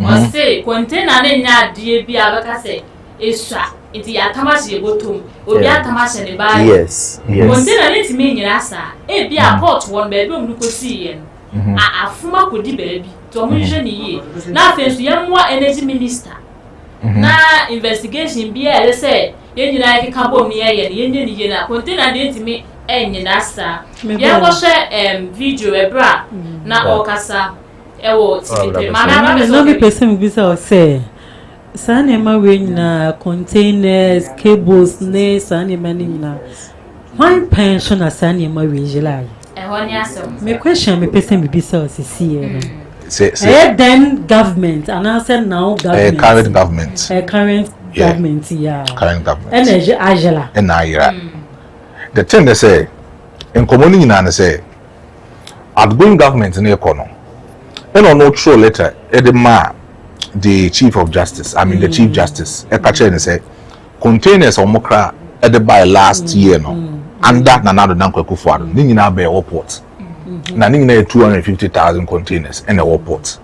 Or say container na DB Abekase Esha. It's Yatamashi Botum, Obiatamash and the bar. Yes. Container it mean Yasa, a be a pot 1 bedroom you could see. A fuma could be baby, to mission ye. Now, thanks to young energy minister. Now, investigation be a say, you like a cabo near Indian container didn't me and Yanasa. There was a video a bra, now Okasa. No person visa say. Sanema na containers, cables, ne sanema na. Why pension a sanema July? My question, my person be so see. Say then government, and I said now government. Current government. Current government, yeah. Current government. Energy Angela. And the thing they say, in community, and say, outgoing government in the economy. And on no true letter, the Chief of Justice, the Chief Justice, and say, containers or mokra at the by last year, and that another Nanko Kufuado, Nina Bay airport. Nanina 250,000 containers in the airport.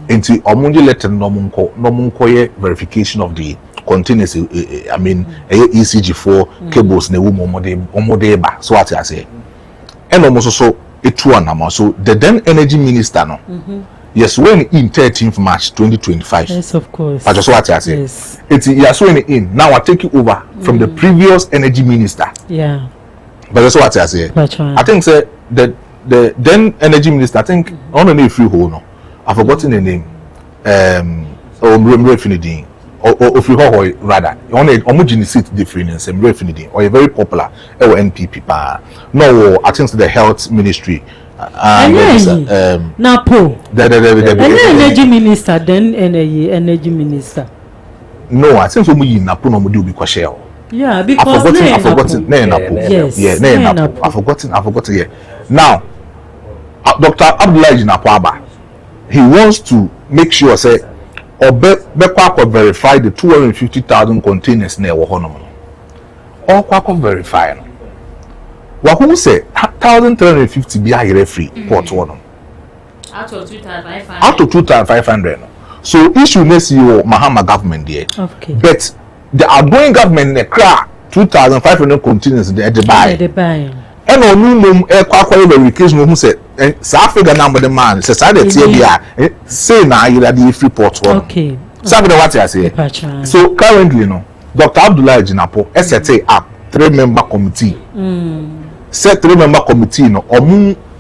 Into Omunji letter no verification of the containers, ECG4 cables, ne Omodeba, so what I say. And almost so it so the then energy minister no. Yes, when in 13th March 2025. Yes, of course. That's just what I say. Yes. It's yes, when in now I take you over from the previous energy minister. Yeah. But that's what I say. I think say the the then energy minister, I think, on a free hole, no, I've forgotten the name. Or Mrefinidine, or free hole rather. On a homogeneous seat difference, and Mrefinidine, or a very popular NPP. No, I think the health ministry. Napo. The energy minister, then energy minister. No, I think so. We Napo no do because share. Yeah, because I've forgotten. Yes, yeah, I've forgotten. Yeah. Now, Dr. Abdullahi Napo, he wants to make sure say or Bekwa verify the 250,000 containers near Wahonom. Or Kwako verify. Who say 1,350 be a free port one. Out of 2,500. Out of 2,500. So issue next year Mahama government there. Okay. But the outgoing government the crack 2,500 containers there they buy. And on no Kwako verification who said South Africa number the man says I say now you the free port one. Okay. Something what I say. So currently no Dr. Abdullahi Jinapo STA up 3-member committee. Set 3-member committee no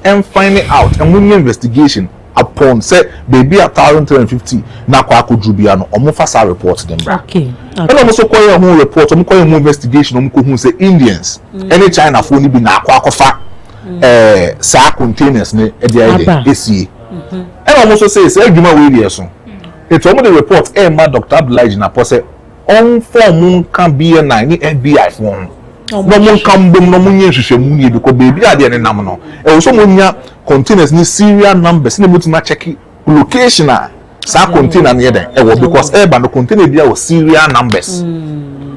and find it out and we investigation upon say baby 1,350 na kwa kujubiano fasa report them bra. Okay. And also call your home report call your investigation who say Indians any China phone be na kwa kofa sa containers ne e dey esi. And also say adwuma we dey so it the report ma Dr. Abdullahi na pose on form can be a 9 FBI phone. No one come boom no money hwehwemu because baby ade ne nam no e wo so monya containers ni serial numbers ni mutima check location sa container ne den e wo because ba no container bia wo serial numbers.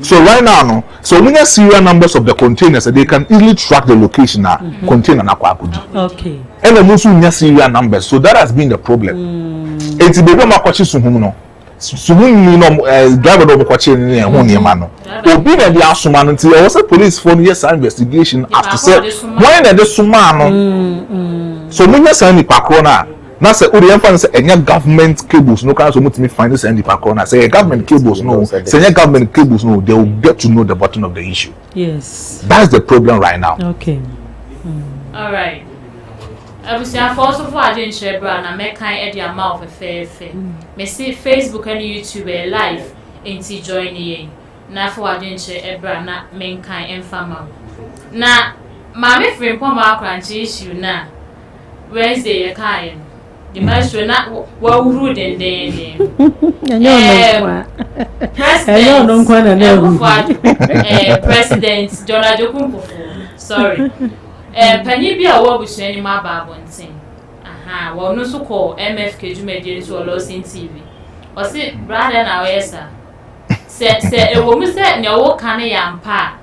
So right now no so monya serial numbers of the containers they can easily track the location container na kwa akudi. Okay. And the most monya serial numbers so that has been the problem. Enti baby ma kwachi suhum no suhum no driver do kwachi ne ho ne ma no obi na dia asoma no nti was a police phone yes investigation after say when na the suma no so munya san ni pakro na say ori emfa say enya government cables no can so mutimi find this any pakro na say government cables no say enya government cables no they will get to know the bottom of the issue. Yes, that's the problem right now. Okay. All right. Abusia for so for agent share bra na me kan e dia ma of fair. Me see Facebook and YouTube live enti join ye na for agent share bra na me kan enfama na ma me free po ma akranche issue na Wednesday ye kan the maestro na wa uru den President Donald Jokumpo sorry Penny be a war with any my babontin. Aha, well, no so called MFK Jumedi to a loss in TV. Or sit brother now, yes, sir. Say a woman said, no, what can I am pa?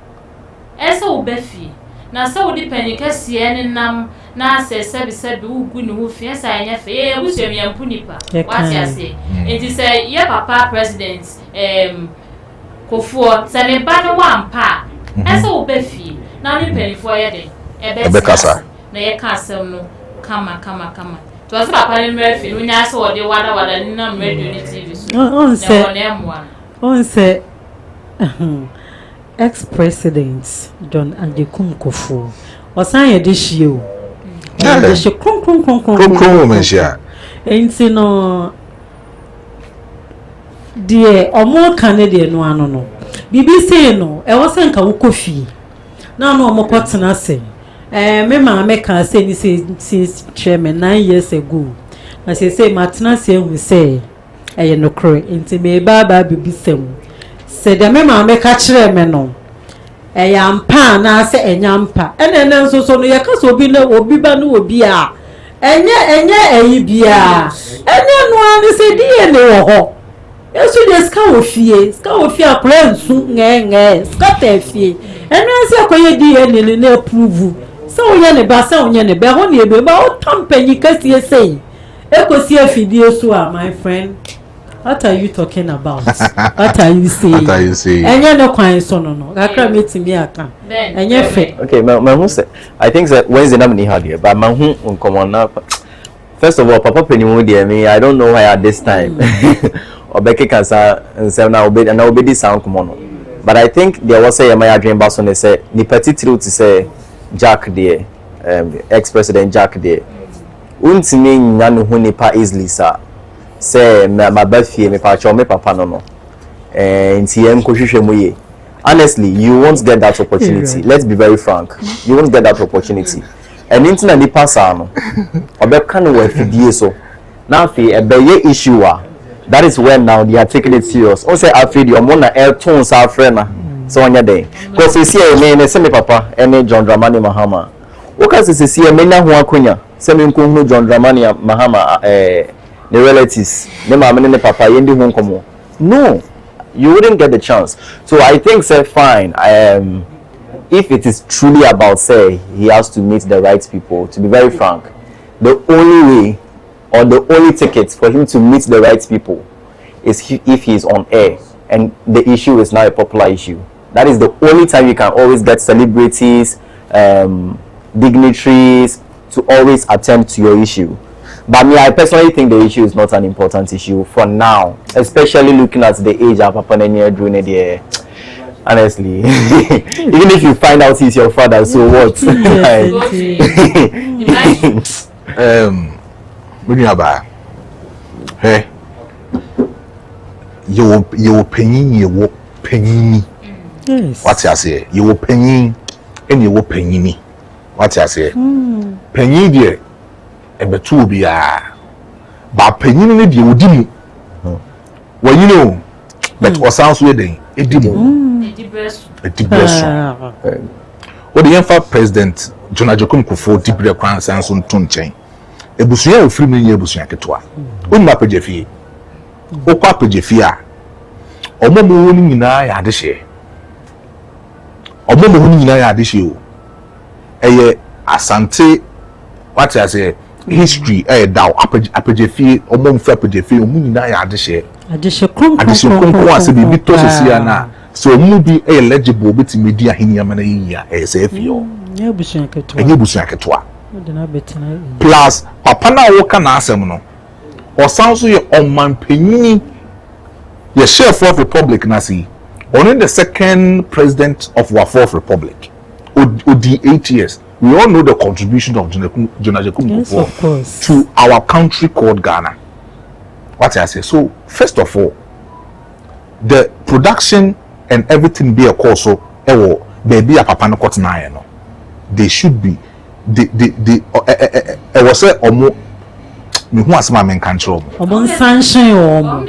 So Beffy. Now, so depend you can see any num. Now, said, who good who fears I never was your young punipa. What I say? It is a yeah, papa president, Kofor, send a banner one pa. So Beffy. Now, you penny for your day. Ebekasa na ye castle no kama to was papa ni mrefi no nya so de wada ni na radio ni TV so on say ex-president John Adekum Kofo osan ye de hie o de hie kron mensia enti no de omo Canada no ano no BBC no e wo senka wo kofi na no omo kotena se me ma can say ni since chairman 9 years ago I say matena se hu say e no kro enti me baba bibisem se de me ma ka kire me no e ya mpa na se enyampa ene nso so no ye ka so obi na obi ba no obi a enye eyi bia enye no ani se die ne wo ho yesu de ska ofie akra nsu ngenge ska tafie ene se akoye die ne approve so ye ne ba se onye ne be ho ne be ba o tampanyi kasie sei ekosi afidie so my friend. What are you talking about? What are you saying? What are you saying? Enye no kwan so no. Kakra metimi aka. Enye fe. Okay, my who say I think that Wednesday na me had here, but my who uncommon na. First of all, Papa Penny dey me. I don't know why at this time. Obeke can say na obey this sound common. But I think there was a my dream bass on say ni petit truth to say Jack there. ex-president Jack there. Untimi nyanu hunipa easily sir. Say my birthday me pa me papa no. NTM kohwehwe mu ye. Honestly, you won't get that opportunity. Let's be very frank. You won't get that opportunity. And internet the passer no. Obeka no we fidie so. Now fi ebeye issue that is when now they are taking it serious. Also after the omona air tones our friend na. So on your day. Because you see me say me papa any John Dramani Mahama. Because you see me na ho akonya. Say me nko John Dramani Mahama the relatives. Ne mama ne papa yendi ho nkomo. No. You wouldn't get the chance. So I think say fine. If it is truly about say he has to meet the right people, to be very frank, the only way or the only ticket for him to meet the right people is if he is on air and the issue is now a popular issue. That is the only time you can always get celebrities, dignitaries to always attend to your issue. But me, I personally think the issue is not an important issue for now, especially looking at the age of Papa Nene doing it there. Honestly, even if you find out he's your father, so what? When you are hey, you penny, you penny. Yes. What I say? You penny, and you penny. What I say? Penny dear. Ebe two be but penny ne de odi well you know but o sounds we den edi mu edi breast what the emfa president John Ajokum Kufo di bre kwan sanso nto nchen ebusuya ofiri me ebusuya ketwa onima pejefie okwa pejefie a omomo woni nyina ya de hye omomo woni nyina ya de hye o eye asante what I say history daw apejefie omomfa apejefie omu nyina ya adehye kronkron ase bibi to sesia na so omu bi eligible beti media henia mana yia se afio nye busuan ketwa plus papa na wo ka na asem no o sounds ye omanpanyi ye share fourth republic na si only the second president of our fourth republic odi 8 years. We all know the contribution of John Ajokum to our country called Ghana. What I say? So, first of all, the production and everything be a course so baby a papa no cut na no. They should be I was say omo me hu asema men kan kire omo sanction omo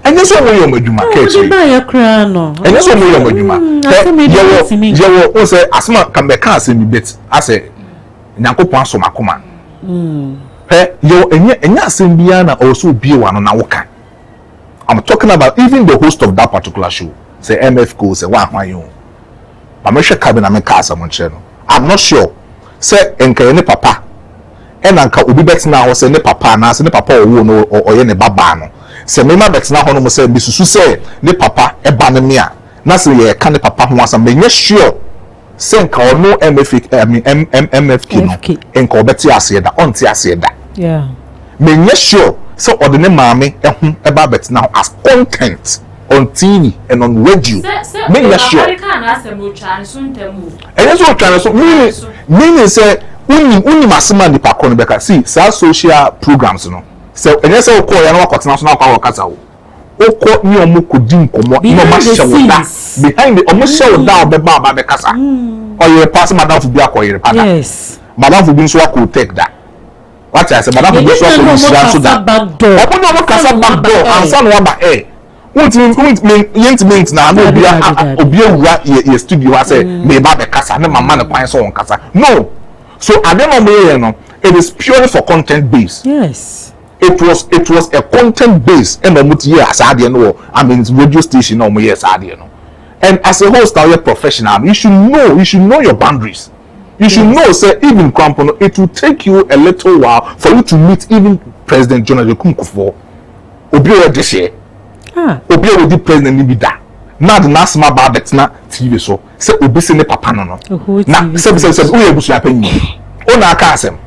and so we yo maduma kechi ba ya kra no and so we yo maduma ye wo say asema kan be kan asemi bit ase nyankopon asomakoma yo enya asem bia na also bie wa no na woka. I'm talking about even the host of that particular show say MF Co say wa hwan yo but me hwe kabe na me ka asem nche no I'm not sure say enka ne papa enanka obi betina ho say ne papa na say ne papa owo no oye ne baba no se me ma betina ho no mo say bisusu say ne papa e ba ne me a na say ye ka ne papa ho asam me sure say nka ono MFK no enka obeti ase da onti ase da yeah me sure so odene maame ehun e ba betina ho as content on TV and on radio me sure and so trying so meaning say uni masema ni pakon beka see sa social programs no so enye say okọ ya na wakotena so na kwa wakasa wo okọ ni omo kodi nkomo no ma hye da behind the omo hye da obeba ba bekasa oye pass madam fu bi akoyere pada yes madam fu bi nso akọ take that what I say madam fu bi nso akọ nsia so da omo no kasa back door ansa no ba mint na no obi ewura ye studio ha say me ba be kasa ne mama ne kwan so won kasa no so no it is purely for content base. Yes, it was a content base and I mean radio station no and as a host now you're professional you should know your boundaries. You should know say even Krampono it will take you a little while for you to meet even President John Ajokum Kufo obi o de share obi o di president ni bi da na the national about betina TV so say obi se ne papa no na say o ye busu apanyi o na aka asem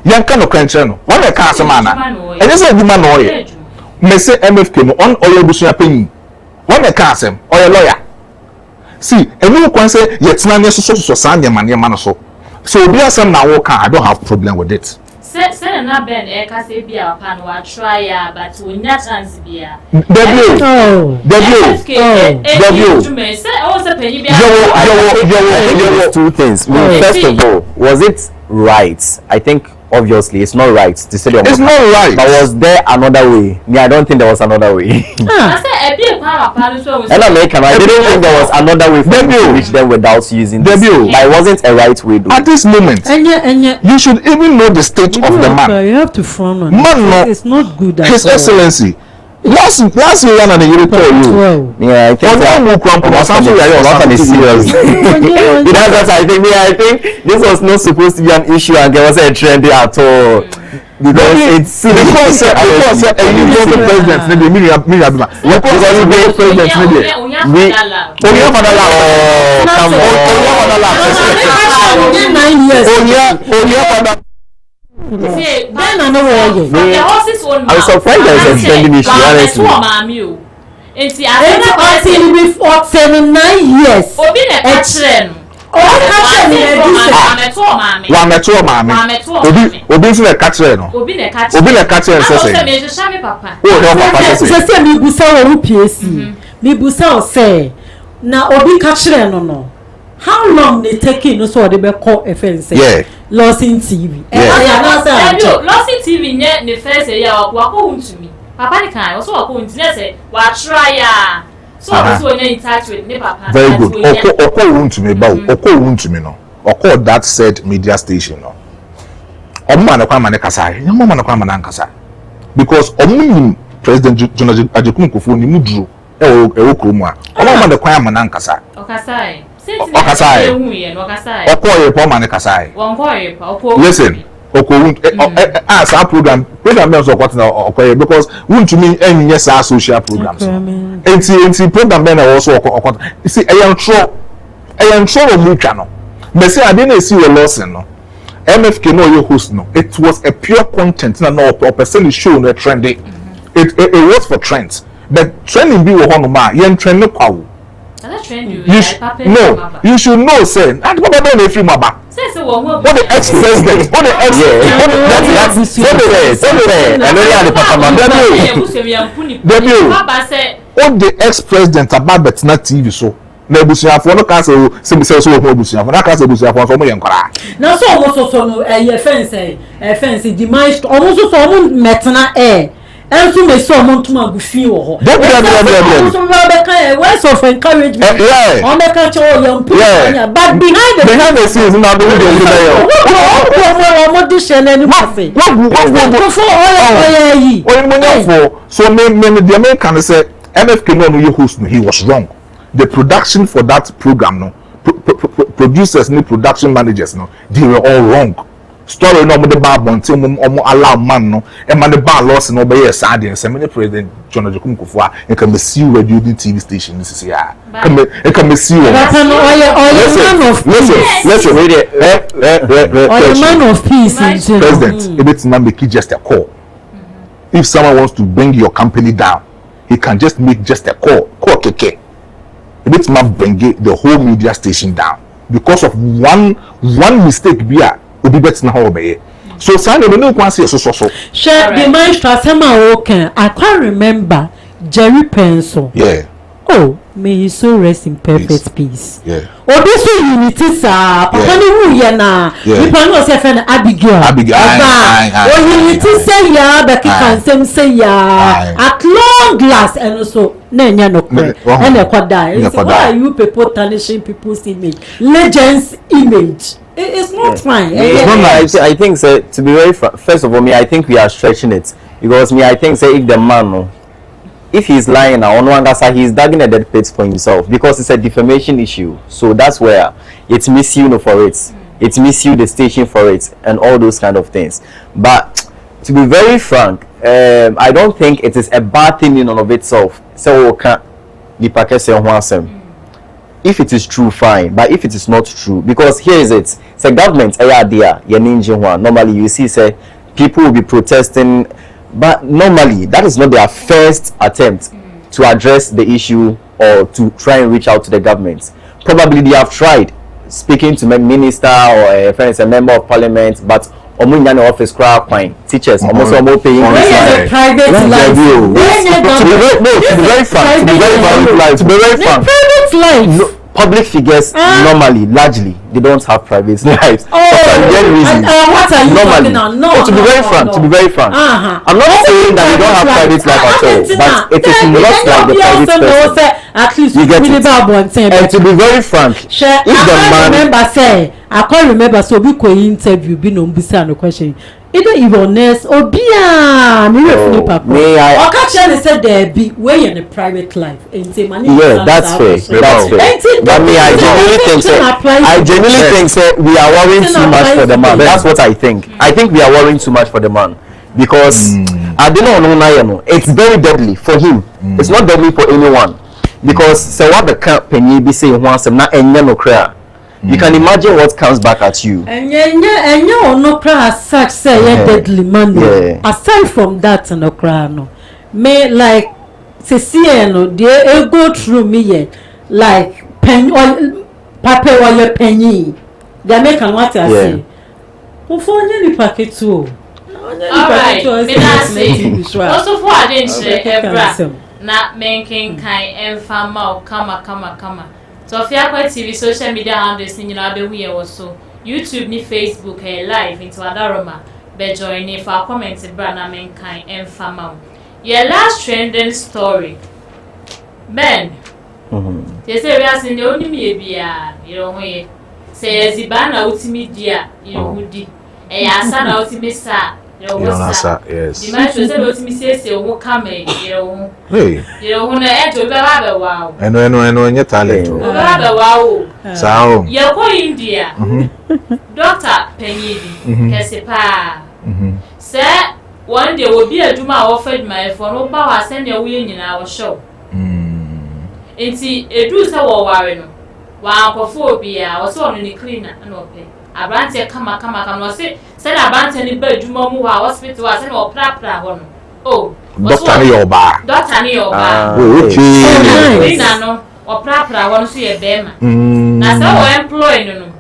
yan ka no kranche no won e ka asem ana enye say eduma no oye me say MFK no on oye busu apanyi won e ka asem oye lawyer see enu kwan say yetina ne so san de mane ma no so So be some now I don't have problem with it. Say na ben e ka say bia pan wa try but we not chance bia. Debut. Two things. First of all, was it right? I think obviously it's not right to say it's not right. But was there another way? Me, I don't think there was another way. I didn't think there was another way for you to reach them without using this. But it wasn't a right way. At this moment, you should even know the state of the man. You have to frown on man. It's not good. His Excellency. Last year, and the year tell you. Yeah, I think serious. I think this was not supposed to be an issue, and there was a trendy at all. Because it's because president, I was surprised there was a trending issue, honestly. Before 79 years. How long they taking no so they be call offense? Yeah. Lost in TV. Lost in TV ne the first year wako to me. Papa ni kan also wako unti say wa try ya. So when you in touch with ne papa. Very good. Oko won't me ba oko won't me no. Oko that said media station no. Omma na kwa mane kasa. Nyamma na kwa mane nkasa. Because omu President Jonathan Ajekun Kufuor ni mudru e kromu a. Omma na kwa mane nkasa. Okasai. Listen, as our program members of what now because won't to me any yes our social programs. And program men also you see I am sure of channel. But say I didn't see a loss no. MFK no your host no. It was a pure content no person is show no trendy. It was for trends. But trending be wo hono ma yen trend no kwawo. You should know, say, and what about the free maba? What the ex-president? What the ex-president about but not TV so. Nebusia for no castle, some say so Nebusia for that castle Nebusia for me and Kara. Now so almost so a fence demise almost so metana air. And to me, so much more good feel. Words of encouragement. On the culture, young people. But behind the scenes, not doing so many the American said MFK no you host he was wrong. The production for that program no producers no production managers no they were all wrong. Story no mo de ba bonte mo allow man no e ma de ba loss no be yes ade nsem ne President Jonathan Kufuor e can be see radio TV station this is here e can be see man of peace President e bet na make just a call. If someone wants to bring your company down he can just make just a call keke e bet na bring the whole media station down because of one mistake bia obi bet na how obey. So Sunday no kwan say so. Share the master Sema Woken. I can't remember Jerry Pencil. Yeah. Oh, may he so rest in perfect peace. Yeah. Oh, this is unity, sir. Papa ni wu ya na. You know say friend Abigail. Oh, unity say ya, Becky can say ya. At long last and also nenya no kwe. And e kwada. Why are you people tarnishing people's image? Legends image. It's not fine. I think so, to be very first of all, I think we are stretching it because I think if the man if he's lying now on one side he's digging a dead pit for himself because it's a defamation issue. So that's where it's miss you for it. It's miss you the station for it and all those kind of things. But to be very frank, I don't think it is a bad thing in and of itself. So can the package if it is true, fine. But if it is not true, because here is it. Say government normally you see say people will be protesting, but normally that is not their first attempt to address the issue or to try and reach out to the government. Probably they have tried speaking to a minister or a friend is a member of parliament, but omunya na office crowd fine teachers almost paying private life. To be very frank, private life. Public figures normally, largely, they don't have private lives. What are you normally, talking about? to be very frank, I'm not saying that they don't have private life at all, but it is not like the private person. At least you get it. And to be very frank, I can't remember so we could interview be no question. Either Yvonne Obia, may I said there be way in a private life and say money. Yeah, that's fair. That's fair. But me, I genuinely think we are worrying too much for the man. That's what I think. I think we are worrying too much for the man because I don't know. It's very deadly for him. It's not deadly for anyone because so what the company be saying once I'm not no cry. You can imagine what comes back at you. And you no cry as such say deadly man. Aside from that no cry no. May like say no they go through me like pen or paper or your penny. They make what I say. Who for any packet too? Alright, also for I didn't say not making kind and farmer come. Tofiakwa TV social media handles in Abehuye also YouTube ni Facebook live into Adaroma be join if our comments brand mankind and farmer. Your last trending story. Ben. They say we are in the only media, you know we say Zibana ultimate dia, you know who di. Sana ultimate sa. Yes. The man should say ultimate say who come you know. Hey. You know who na to be wow. I know your talent. Wow. So you go India. Doctor Penny Kesepa. Say one day will be a Juma offered my phone or power send your win in our show. Inti a do so warren. Wow, for beer was only cleaner and open. A branch come say send a branch any bed Juma who hospital was an or prapra one. Oh, Doctor Nioba. Doctor Nioba. No, or prapra one see a bema. Now so employing no.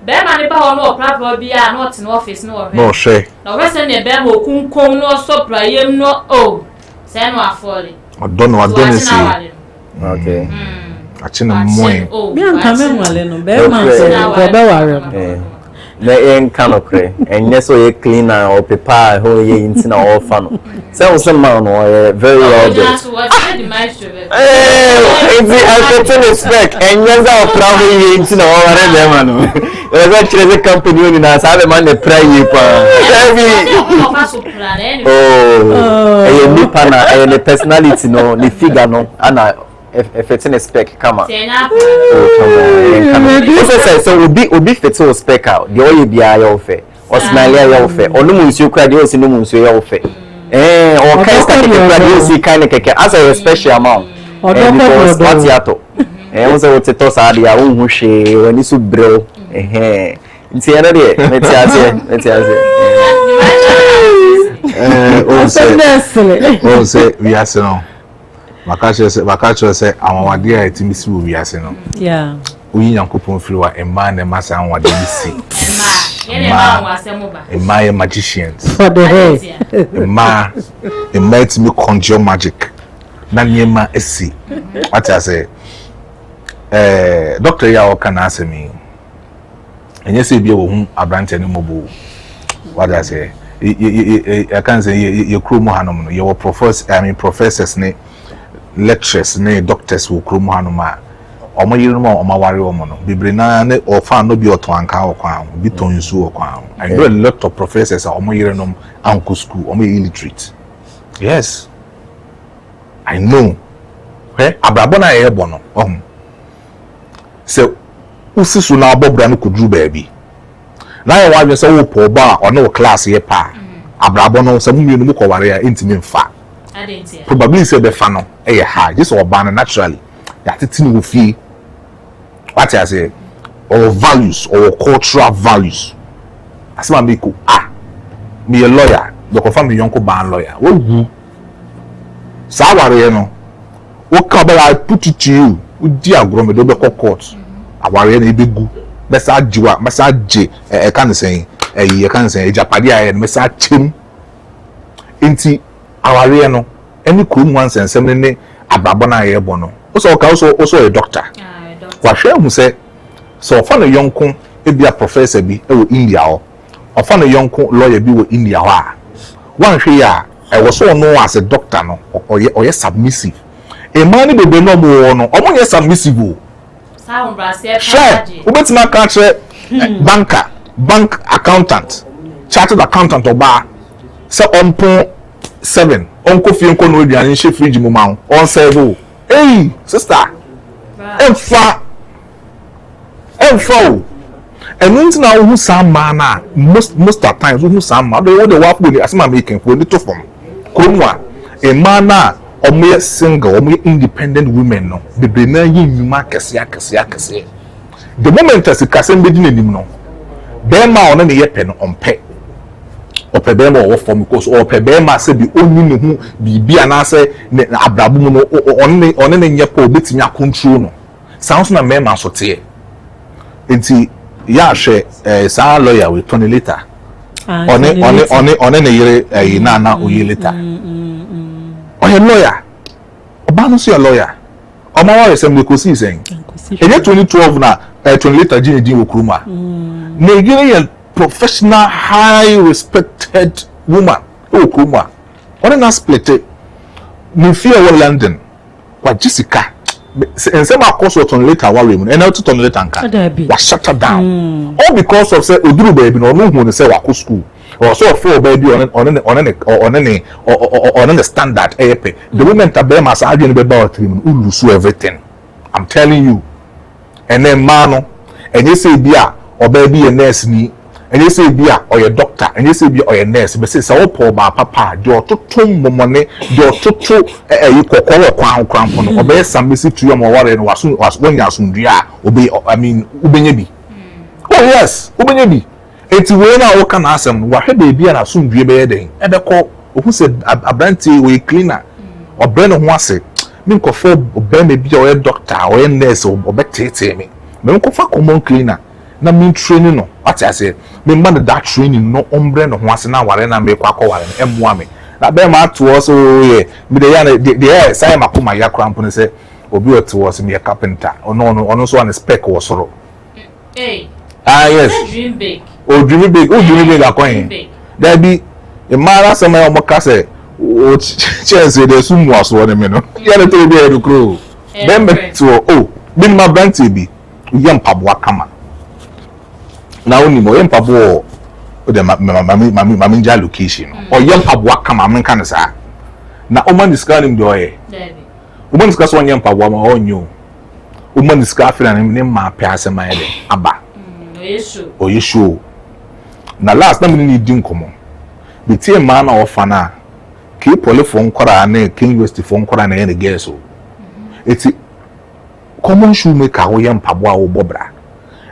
Bema ni ba no prapra bia not in office no. No she. No we send a bema kunkum no stop rayem no oh. Say no afford. I don't see. Okay. Achina moy. Me an come wale no bema go be ware. Na en kanokre enye so ye cleaner or paper ho ye intina all fan say we some man no very well done That's what the maestro it's a respect enye za opra ho ye intina all ware dem man e go chire the company ni na say man dey pray you pa oh e nipa na e ne personality no ni figure no ana if it's in a spec come on. So obi fit o spec out the oye bia ya ofe or smile ya ofe or no munsu kra de o si no munsu ya ofe or kind of kra de o si kind keke as a special amount because what ya to o se o te to sa dia o hu hwe wani so brel nti ya na de metiase o se we are so Makacho say amawade a etimisi wo wiase no. Yeah. Oyi Nyankopon firi wa emma na masa anwade misi. Emma wa asemo ba. Emma magicians. For the head. Emma etimi conjure magic. Na nyema esi. What I say Dr. ya okana asemi. Enye se bia wo hu abrante ne mobo. What I say I can say you crew mo hanom no. You professors ne lecturers ne doctors wo krom hanoma omo yiru mo omo ware omo no bibre na ne ofa no bi oto anka okwan bi ton nsu okwan I know a lot of professors omo yiru no anko school omo illiterate. Yes, I know. Abrabo na ye bo no se usisu na abobra no kudru baabi na ye wa se wo po ba ono wo class ye pa abrabo no se mu mienu mu ko ware ya intimi mfa probably say the fan high just or ban naturally that it will feel what I say or values or cultural values as man be me a lawyer the confirm the young ban lawyer wo saware no wo ka ba put it to you wo di agro me do be court aware na ebegu besa jiwa besa je kan say e kan say japade aye no besa chem enti aware no any krum wan sensem ne abrabo na aye bo no so ka so a doctor wa hwe hu say so fa no yonko e bia professor bi e wo India o fa no yonko lawyer bi wo India ho a wan hwe ya e wo so no as a doctor no oye submissive e man be be no mo no omo ye submissive o sa umbrase sure ubetima ka che bank accountant chartered accountant oba se onpo 7 onko fi onko no aduane hye fridge mu ma on serve hey sister emfa enunti na hu sama na most of times hu sama do the wa po ni asema making for little from kromwa e mana omo single omo independent women no bebre na yin nyuma kese the moment as kasem be di nanim no be ma ona ne yepe no ompe ope be ma wo form because ope be ma se bi oni ne hu bibia na se abrabo mu no one ne nyepe obetimi akontrol no sounds na me ma so te enti ya hwe sa lawyer we turn later one ne yire na oyi later oye lawyer oba no so ya lawyer omo wa resem ne kosi sen enye 2012 na 20 later jini di okruma Nigerian professional high respected woman okruma one na split ni fear wa London kwa Jessica ensem akoso 20 later wa remu and 20 later nka wa shut her down all because of say oduru baby no hu ne say wa ko school or so for baby on the standard epe the women tabe ma sa adwene be ba trim lose everything I'm telling you and then man enye say bia o baby a nurse ni enye say bia or your doctor enye say bia or your nurse be say so po ba papa de ototom momone de ototo yi kokoro kwan no obe samisi tu am wore no waso wonya asundua obe I mean ubenye bi oh yes ubenye bi eti we na wo kana asem wa hwe beebia na asundue be yeden ebekọ ohu se abranti we cleaner obre no ho ase me nkofo obe me bia o doctor o nurse obetete me nkofa common cleaner na me training no what I say me man that training no ombre no ho ase na ware na me kwa ware emmoa me na be ma to us ye me de ya na de say makoma ya krampo ne say obi o to us me carpenter ono so an spec wo soro hey yes dream big dream big akwan there be a mara sama o mokase o chance de sumu aso ne me no ya na to be e kro bembe to bin ma branti bi yam pabwa kama na oni mo yam pabwo o de mami nja location o yam pabwa kama men kan sa na o man discarding do ye o man discuss one yam pabwa ma o nyu o man discuss afira ne ma pe asema ye de aba o yeshu na last na me ni di nkomo be tie ma na ofa na ke polifo nkora na ke university fo nkora na ye ne geso eti common shoemaker wo yam pabo a wo bobra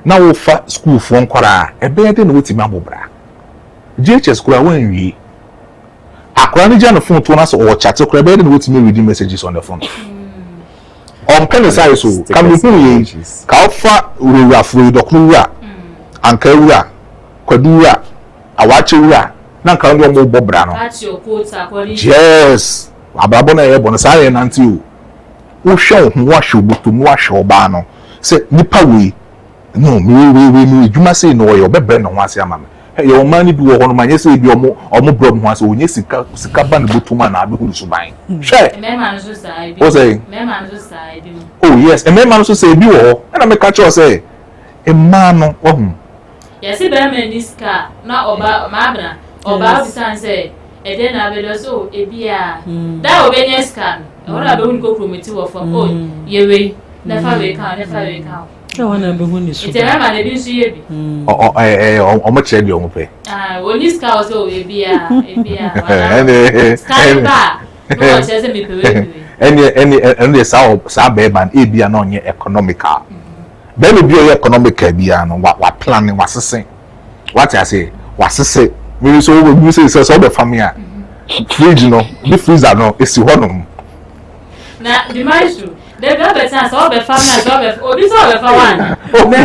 na wo fa school fo nkora ebe de na wotimi abobra GHS kura wan wi akora ni jano phone to na so o chat kura ebe de na wotimi read messages on the phone on pen size so kam ni hu ye ka ofa wura fo dokura anka wura kwadura awache wura na ka ndo mo bobra no yes ababo na ye bono sare nanti o wo hwe ho wa hwe obotomu wa hwe oba no se nipa we no me edwuma sei no yo bebre no ho ase ama me ye o mani bi wo ho no manye sei bi omo brom ho ase onye sika ba ne botuma na abehu so ban hwe me man so sai bi oh yes me man so sai bi wo na me catch you say e man no wo hu yes be me diska na oba mabra oba bisan say e dey na be do so e bia da obenye scan ora be hu ko prometi wo from oh yewe never we can na wana be hu ni so ite na na bi so ye bi o mo che di o mo pe oni scan so e bia scan ba no che se me pe any sa be ban e bia na onye economical be me bi o economical bia no wa plan wa sese what I say wa sese me so we say so be family fridge no the freezer no esi ho no na the maestro They be better so be family so be obi so be for one. Me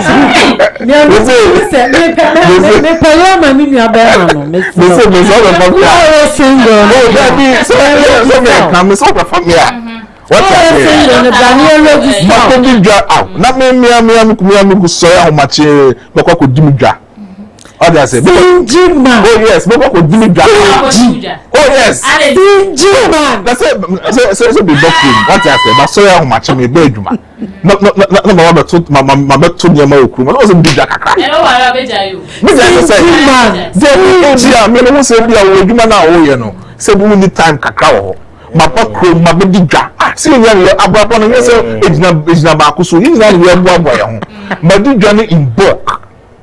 pay my me nua be ma no. Me say me so be family. Oh, single. Oh, that be so me so be family. What is single the Daniel register? Ma ko di dwa out. Na me go so ya ho mache me ko di mi dwa. Others say, Stingy man. oh yes, but what could do me drag? Oh yes, Stingy man. That's it. So be doctrine. What I say, but so how much me bedroom. No, my told me my okru. I wasn't big jack. I know what I bet you. Stingy man. Then me no say be a way man na oh you know. Say we need time kakra ho. My bakro, my big jack. See you ababa no say ejina ba ko so. You na we boy ho. My big journey in bulk.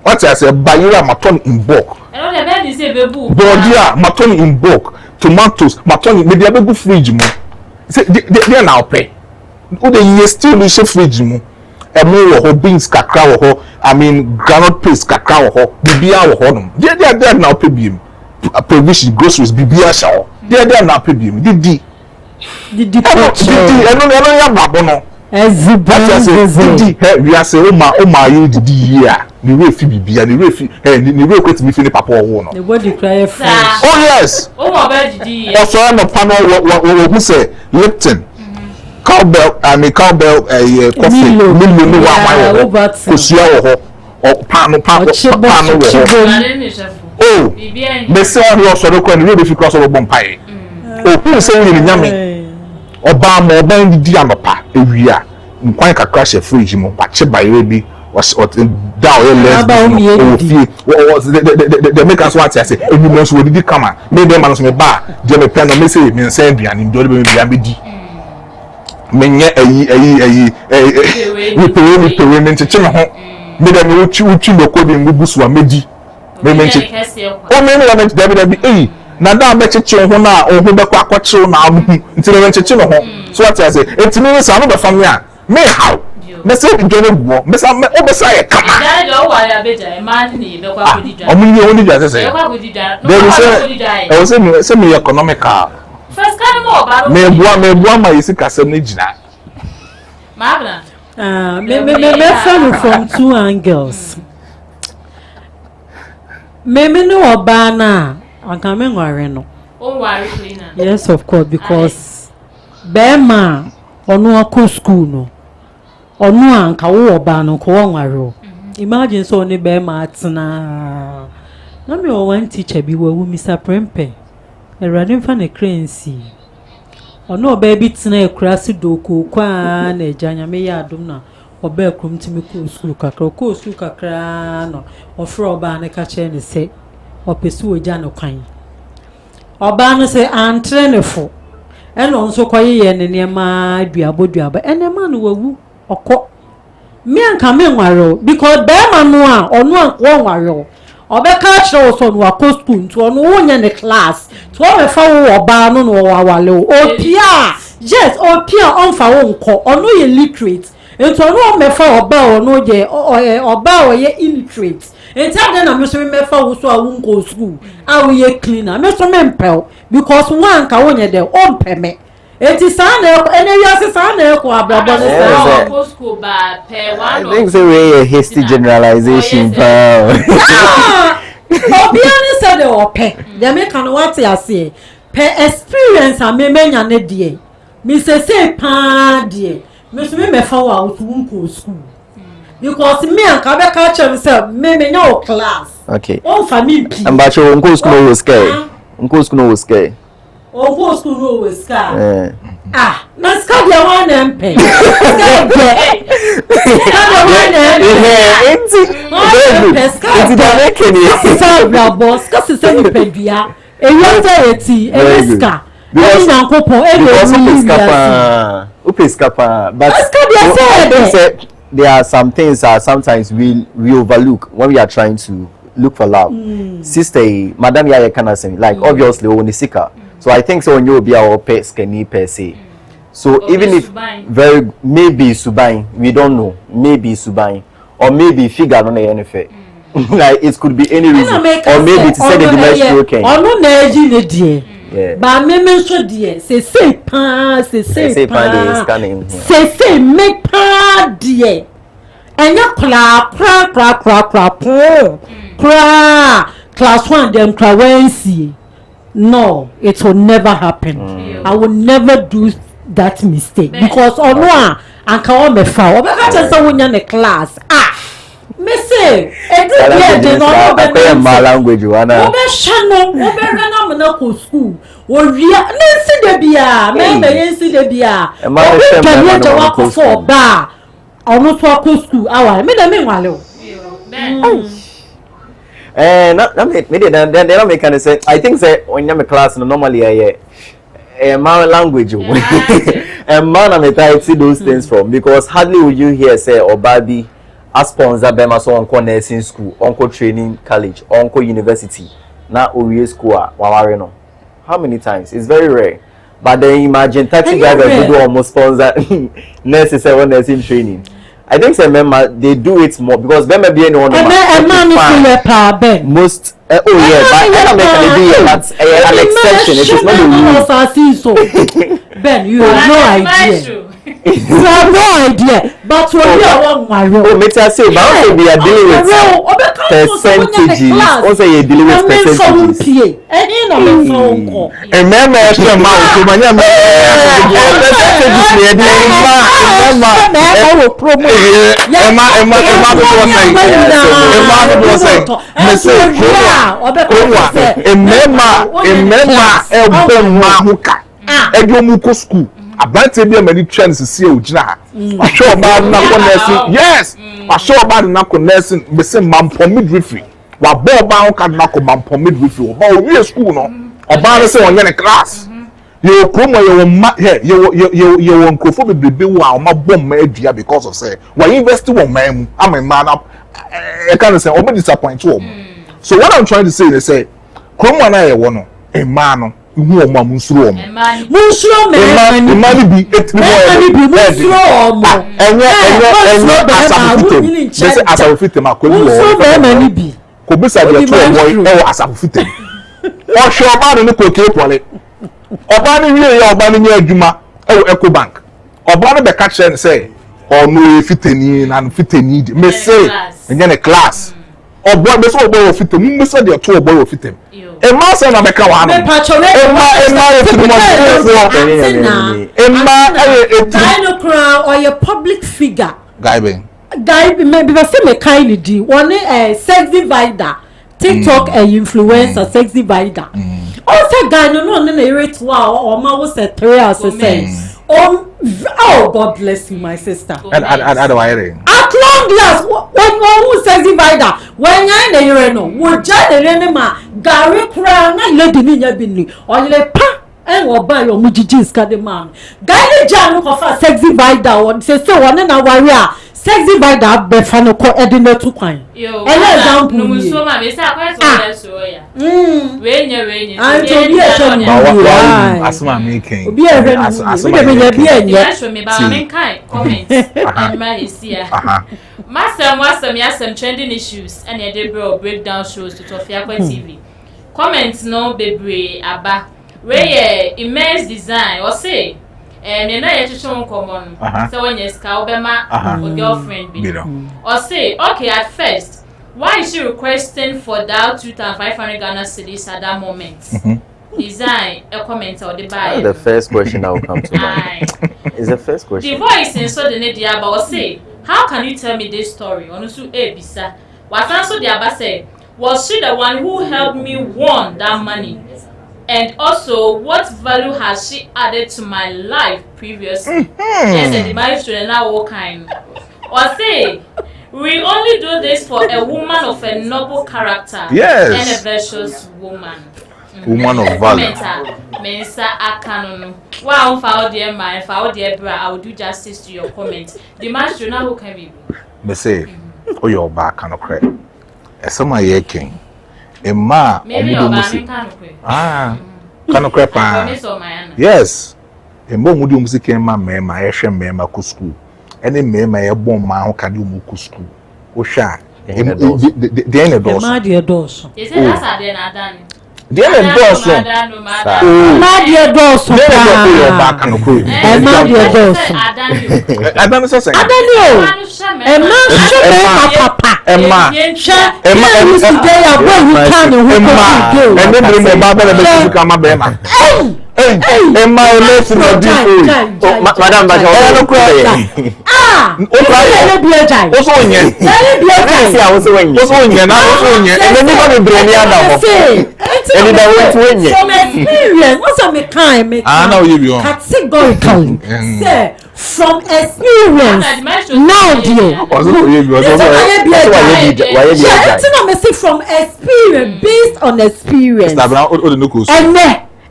What I say, bayira maton in bulk. I know the bed is a bebu. Bordia maton in bulk. Tomatoes maton maybe a bebu fridge mo. Say they now pay. Who they still use fridge mo. E mo wo beans kakra wo. I mean granite paste kakra wo. Bibia wo no. They now pay bim. Provision groceries bibia sha. They now pay bim. Didi. I know ya babo no. Ezibon we are say o ma you didi here. Ni we fi bibia ni we fi ni we kwet mi fi ni papa wo no. the body cry free. Oh yes. O mo be didi. Also no panel we say Lipton. Cowbell coffee Milo no wa wa. Kosua wo ho. O pano wo ho. Oh. Me say on your so ko ni we fi cross over bompai. O hu say we ni nyame. Oba mo oba didi anopa ewia. Nkwan kakra she fridge mo pache bayre bi was down your the make us want to say any months we did come me dem man so me ba je me pen no me say me send duane ndo le be me di menye we pewe me ncheche me ho me dem we twi lokodi ngugusu a medi me nche o me no me dabi na da be cheche ho na o ho be kwa kwache na amu nti me ncheche me ho so what I say etimi so no be family a me how me say the journey go me say o be say kama Daddy do wa ya beja e man ni be kwa kodi dwa. Omu ni oni dwa say. E kwa kodi dwa. No say me economical. First kind mo ba. Me bua ma yesi kasem na gina. Mabna. Me from two angles. Me no oba na anka me nware no. O ware cleaner. Yes, of course, because Bema onu akọ school no. Onu anka wo oba no ko nware. Imagine so ni Bema atena. Na me o one teacher bi wa wu Mr. Prempe. Erade mfa na crancy. Ono oba bi tena ekurasi doko kwa na ejanya me ya adom na oba ekrum timi ko school kakra no. Ofro oba na ka che ne se opesu oja no kwan. Oba no se antrene eno nso koye ne nema duaba enema no wawu okọ me anka me nware because be ma no a onu anko nware obeka chiro so no akọ school nto onu wonye ne class to o me fa wo oba no no wawale opia yes opia onfa wo nko onu ye literate nto onu o me fa oba onu je oba o ye illiterate enta na me so me fa wo so a wo nko school a wo ye cleaner me so me mpel because one ka wonye de on peme eti sana ene wiase sana ko abrabo ne sa Go school ba pe one. I think so a hasty generalization Obiani said the ope they make an what ya say per experience a me menya ne de me say pa de me so me fa wa to nko school because me anka be ka chem say me menya o class okay on family and but you nko school no scare nko school no scare go school no we scar na scar dia wan empe scar dia scar boss scar se ni pedua eya eti scar e na nkopon e do Upiskapa but I think there are some things sometimes we overlook when we are trying to look for love. Sister madam ya kana say like obviously when sika. So I think so when you be our pets can per se. So or even if very maybe Subain, we don't know, maybe Subain or maybe figure on the NFA. Like it could be any reason or maybe to say the dimension okay. Or no na eji ne die. But me so dear, say pa, say make pa dear. And ya cra class 1 them crawency. No, it will never happen. I will never do that mistake because on one and can me foul. But I just when you're in class. Me say, they no my language one. Obe shano, obe rena me na ko school. O ria, nensi de bia, me yensi de bia. Obe kanye jawa ko for ba. Onu to ko school awa. Me na me nwale o. Na me they make can say I think say when you class normally my language and man I try see those things from because hardly will you hear say Obabi a sponsor bema so onko nursing school onko training college onko university na owie school waware no how many times it's very rare but then imagine taxi driver who do almost sponsor nurses and nursing training. I think say member they do it more because be anyone most but I make that's an exception. It is not the rule. Ben, you have no idea. You have no idea. But when you are one, me tell you, but we are dealing with percentages. Also, you dealing with percentages. Abante bi amani trends see ogina ha wa show ba na nursing yes wa show ba na nursing be say mampo midwifery wa bo ba ho ka na ko mampo midwifery ba o wi school no oba na say onye ne class you promo you ma here you won krofo bebebe wa o ma bom ma adua because of say wa invest wo man mu amema na e can say o be disappoint wo so what I'm trying to say is say kromo na ye wo no e ma no who o ma munsuro o munsuro me mani bi etimi mo munsuro o enye asafufitem akolu munsuro be mani bi ko bisa de to boy e asafufitem o hwe oba no ko ke pole oba no wie ya oba no nya adwuma e Eco Bank oba no be ka kire say o no fiteni na fiteni me say enye ne class obo be so obo fitem me say de to obo fitem Emma say na meka wa no. Emma no crown or your public figure. Guy maybe we say me kind di one sex divider. TikTok influencer sex divider. Also guy no na rate wow or ma was a 3 hours say. Oh, God bless you, my sister. And at long last, when who says divider, when I know, no, would Jade ma Gary Crown, I let the Nina Bini, or le pa, and will buy your Mujijis Cademang. Guy Jan of sex divider, or say so one and a warrior. Sex divider, Befano call Edina to Pine. Yo, no, so my miss, I when you're I'm to be a asma making. Be a Master, yes, some trending issues and a debut breakdown shows to Tofiakwa TV. Comments no baby aba. Where immense design or say. You know you show common. So when you scout or girlfriend be or say okay at first why is she requesting for that 2,500 Ghana cedis at that moment? Design a comment or the buy. The first question that will come to mind is the first question. The voice in so the need or say how can you tell me this story? Onusu bisa. What answer the Abba say was she the one who helped me won that money? And also, what value has she added to my life previously? Yes, and the marriage to now what kind? Or say, we only do this for a woman of a noble character and a virtuous woman. Woman of value. Mensa Akanon. Wow, found dear man, found dear bra, I will do justice to your comment. The marriage to now who can be? Me say, oh, your back cannot crack. As some are king. Emma, kano crepa. Yes. Emma mudi music Emma mema ehwe mema ku school. Ene mema ye bom ma ho kade mu ku school. O sha. The end doors. Emma the doors. You say that's how they na done. Deɛ na dɔɔso. Ma deɛ dɔɔso paa. Ma deɛ dɔɔso. Adan sɛ sɛ. Adani o. Ma hwɛ ma papa. Ma. Hwɛ today abo hu kan ho ko today. Ɛne bere mo ba bɛ bɛ sika ma bɛ ma. Ma ele si na di fo. Madam Baja no cry. O cry bi ejai. O so onye. Bi ejai. si a wo so wenye. O so onye na o so onye. Ene ni ba be bre ni adam. Eni da wo to wenye. From experience, what's me kind me. Na o ye bi on. Categorically. Say from experience. Now dear. O so ye bi on. Why you Yeah, me say from experience, based on experience. Stabra o de no ko so.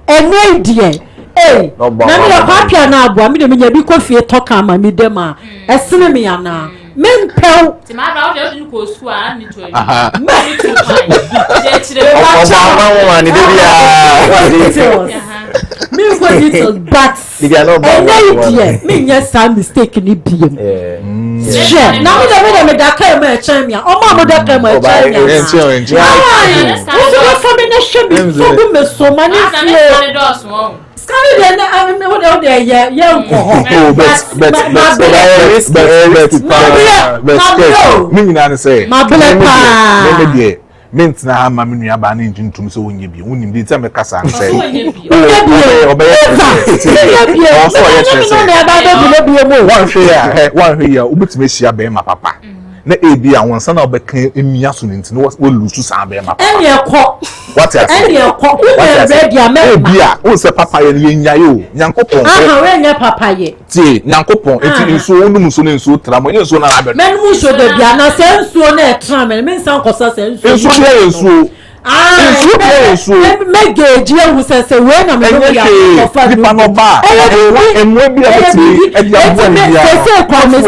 Ene dear. Hey, na me the papia na abo, me de me nya bi kofie toka ma me dem a. Esene me ana. Men pel. Ti ma bra o de no ko su a ni to ani. Me to fine. Je chire wa ni de bia. Me go details but ene me nya some mistake ni biem. Share. Na me da kai ma chan me. O ma mo da kai ma chan me. Enche. Wo so me na hwe bi so bu me so ma ni fie. Scarry then what they yeah mint na ma me nua ba na ntuntum so wonye bi wonim de tell me kasa an say one hwe ya ubetime hia be ma papa na ebi awon sa na obeka emia so nti no wo lusu sa be ma papa ene ekọ what ya say ene ekọ wo ready am ebi a wo se papa ye ne nya yo nyankopon we nya papa ye ti nyankopon enti nso wonum so ne nso tra mo nso na abe menum so de bia na se nsuo na etra me nsan kosa se nsuo nso ye nsuo nsuo megeji ewu se we na me no ya kofa di panoba emwe bi abeti e abo ni ya se kwa me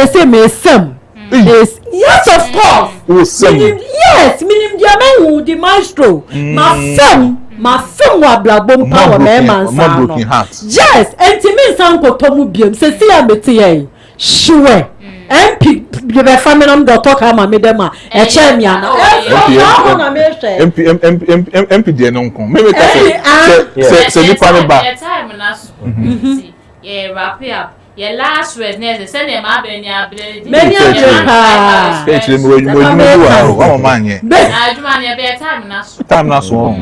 se me sem yes of course yes minim dia me the maestro ma fem wa blabom pa wa me man sa no yes enti me nsan kotomu biem se si amete ye sure MP the be family doctor ka ma me dem a e che mi ana MP de no nko me ka se ni pa ne ba time na so yeah wrap up your last words next send them abeni abeni many pa especially mo manye aduma ne be time na so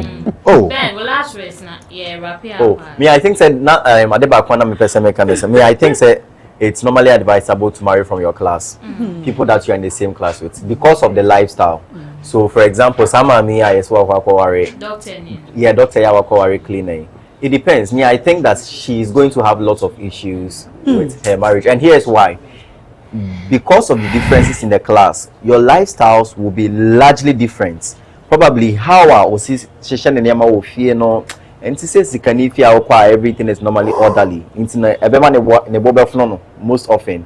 oh Ben last words na yeah wrap up oh me I think said na adeba kwana me person me can say me I think say it's normally advisable to marry from your class, people that you're in the same class with, because of the lifestyle. So, for example, some of me I doctor, yeah, doctor Yawakowari cleaner. It depends. Me, I think that she's going to have lots of issues with her marriage, and here's why: because of the differences in the class, your lifestyles will be largely different. Probably how our no. And to say everything is normally orderly. Most often.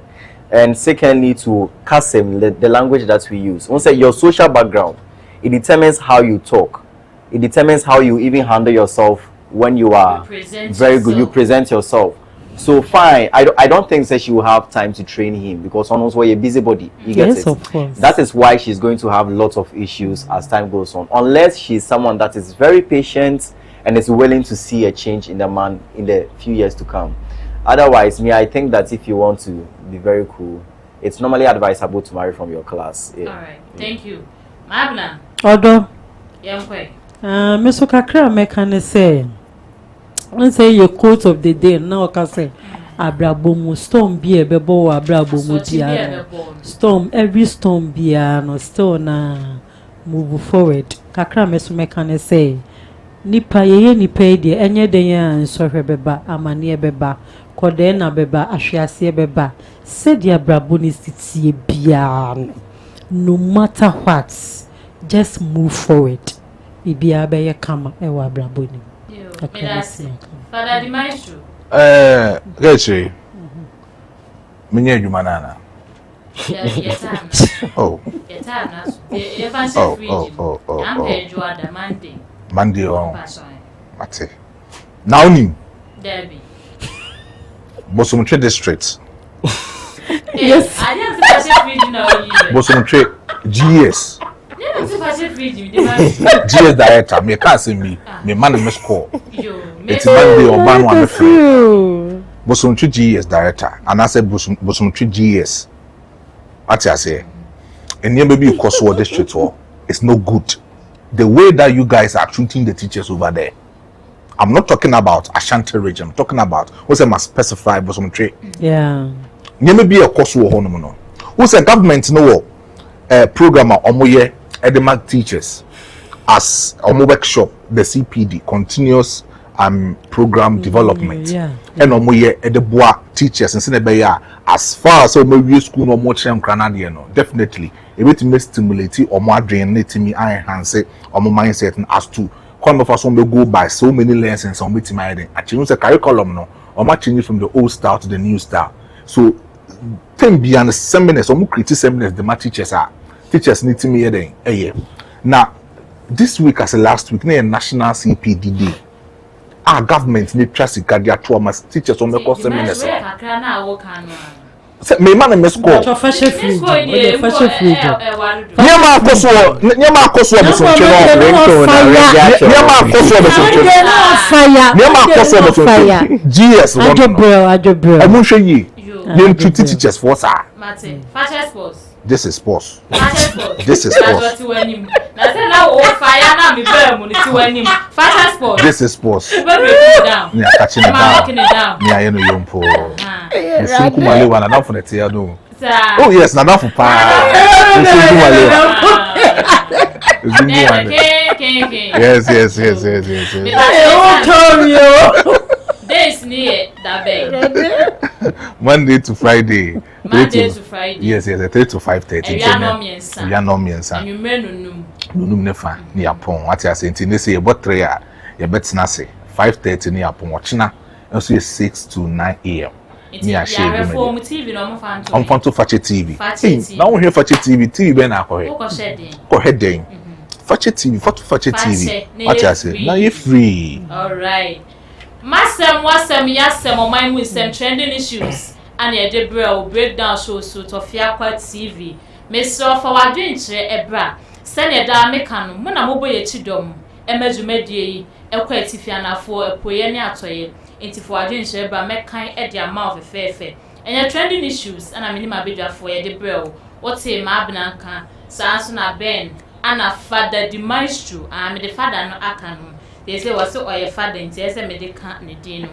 And secondly, to custom the language that we use. Once your social background, it determines how you talk. It determines how you even handle yourself when you are very good. You present yourself. So fine. I don't think that she will have time to train him because almost we're a busybody. You get it? Of course. That is why she's going to have lots of issues as time goes on. Unless she's someone that is very patient and is willing to see a change in the man in the few years to come. Otherwise, I think that if you want to be very cool, it's normally advisable to marry from your class. Yeah. All right. Thank you. Mabna. Odo. Yankwe. Mr. Kakra mekane say. When say your quote of the day, now can say Abrabomu storm be a bebo Abrabomu dia. Storm every storm be no storm na move forward. Kakra mesu mekane say. Nipa ye nipa de enye den ya nsohwe beba amane beba kode na beba ahwease beba said ya brabo ni sitie bia no matter what just move forward bibia be ye kama e wa brabo ni Father di maestro Gechi menye adwuma nana yes oh yes na e fancy free am enjoy the Monday on Mate. Now ni Derby. Bosomtwe district. Yes. I didn't say free now. Bosomtwe GS. GS director me can't say me man me score it's Monday or ban one free Bosomtwi GS director and I said Bosomtwi GS what I say and you maybe cause what district or it's no good the way that you guys are treating the teachers over there. I'm not talking about Ashanti region. I'm talking about what's a must specify Bosomtwi. Yeah. You may be a course war honomono. Who's a government no programmer omoye edema teachers as omo workshop the CPD continuous program development. Yeah. And omoye edeboa teachers and sene as far as omo school no more chem kranade no definitely e bit me stimulate omo adwen na timi enhance omo mindset as to come of us go by so many lessons on meeting my I change the curriculum no or change from the old style to the new style. So ten beyond the seminars or create seminars the teachers need to me then. Now this week as a last week near National CPD Day. Our government need trust cardia to our teachers on the course seminars. Me man me score. Fashion free. Fashion free. Nyama koso bosomtwe no. GS Ajobro. Omunhwe yi. Dem treat teachers for sir. Mate, fashion sports. This is sports. This is sports. This is sports. Yeah, catching it down. Yeah, you know yompo. Kumale wana na for the tia no. Oh yes, na for pa. Yes. Days near that bay. Monday to Friday. Monday to Friday. Yes, 3 to 5:30. We are no miensa. And you men no nefa ni apon. What you say? They say about 3 ya bet na say 5:30 ni apon. Watchna. Also 6 to 9 a.m. Ni a share reform TV no fan to. On fan to Fache TV. Now we hear Fache TV be na ko he. Ko heading. Fache TV, Fache TV. What you say? Now you free. All right. Masem wasem yasem oman mu sem trending issues and e dey breakdown show so Tofiakwa TV me so for wadwen kire ebra sene da meka no mo na moboye chidom emedwumadie yi ekwa atifianafo epoye ne atoye entifo wadwen kire ebra mekan e dey ama ofefefe enya trending issues ana minima bedwafo e dey brew what e ma abnanka sanso na ben ana father the maestro me the father no aka no. They say was so your father in say me dey kan ne din no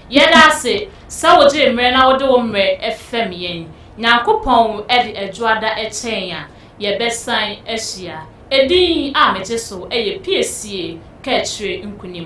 yeda say sawo je mre na wo de wo mre efem yen nyankopon e de adwoada e chen ya ye besan ehia edin a meche so e ye Piese Kaakyire nkunim